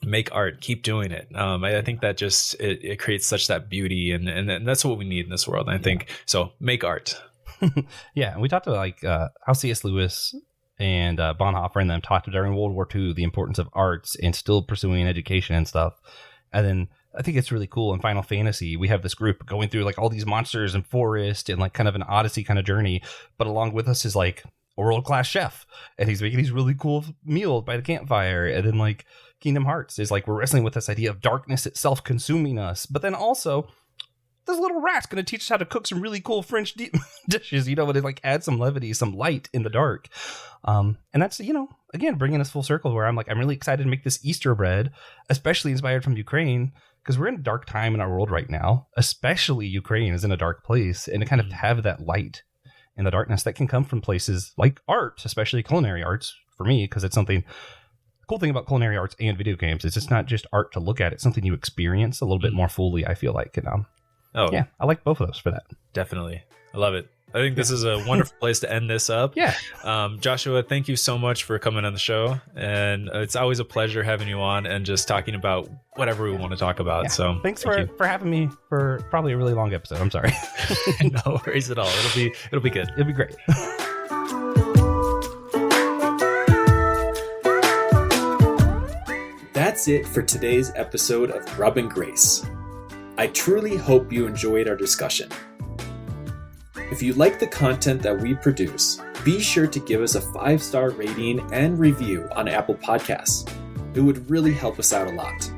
make art, keep doing it. I think that just it creates such that beauty, and that's what we need in this world. I think so. Make art. Yeah, and we talked about like how C.S. Lewis and Bonhoeffer and them talked during World War II the importance of arts and still pursuing education and stuff. And then I think it's really cool in Final Fantasy, we have this group going through like all these monsters and forest and like kind of an Odyssey kind of journey, but along with us is like a world-class chef, and he's making these really cool meals by the campfire. And then like Kingdom Hearts is like we're wrestling with this idea of darkness itself consuming us, but then also this little rat's going to teach us how to cook some really cool French dishes, you know, and it like add some levity, some light in the dark. And that's, you know, again, bringing us full circle where I'm like, I'm really excited to make this Easter bread, especially inspired from Ukraine, because we're in a dark time in our world right now, especially Ukraine is in a dark place, and to kind of have that light in the darkness that can come from places like art, especially culinary arts for me, because it's something. The cool thing about culinary arts and video games is it's not just art to look at; it's something you experience a little bit more fully. I feel like, and yeah, I like both of those for that. Definitely, I love it. I think this is a wonderful place to end this up. Yeah. Joshua, thank you so much for coming on the show. And it's always a pleasure having you on and just talking about whatever we want to talk about. Yeah. So thanks for having me for probably a really long episode. I'm sorry. No worries at all. It'll be good. It'll be great. That's it for today's episode of Rub and Grace. I truly hope you enjoyed our discussion. If you like the content that we produce, be sure to give us a 5-star rating and review on Apple Podcasts. It would really help us out a lot.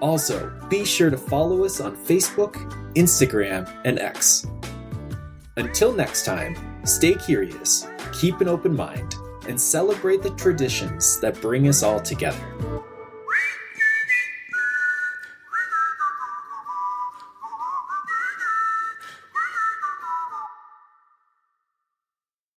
Also, be sure to follow us on Facebook, Instagram, and X. Until next time, stay curious, keep an open mind, and celebrate the traditions that bring us all together.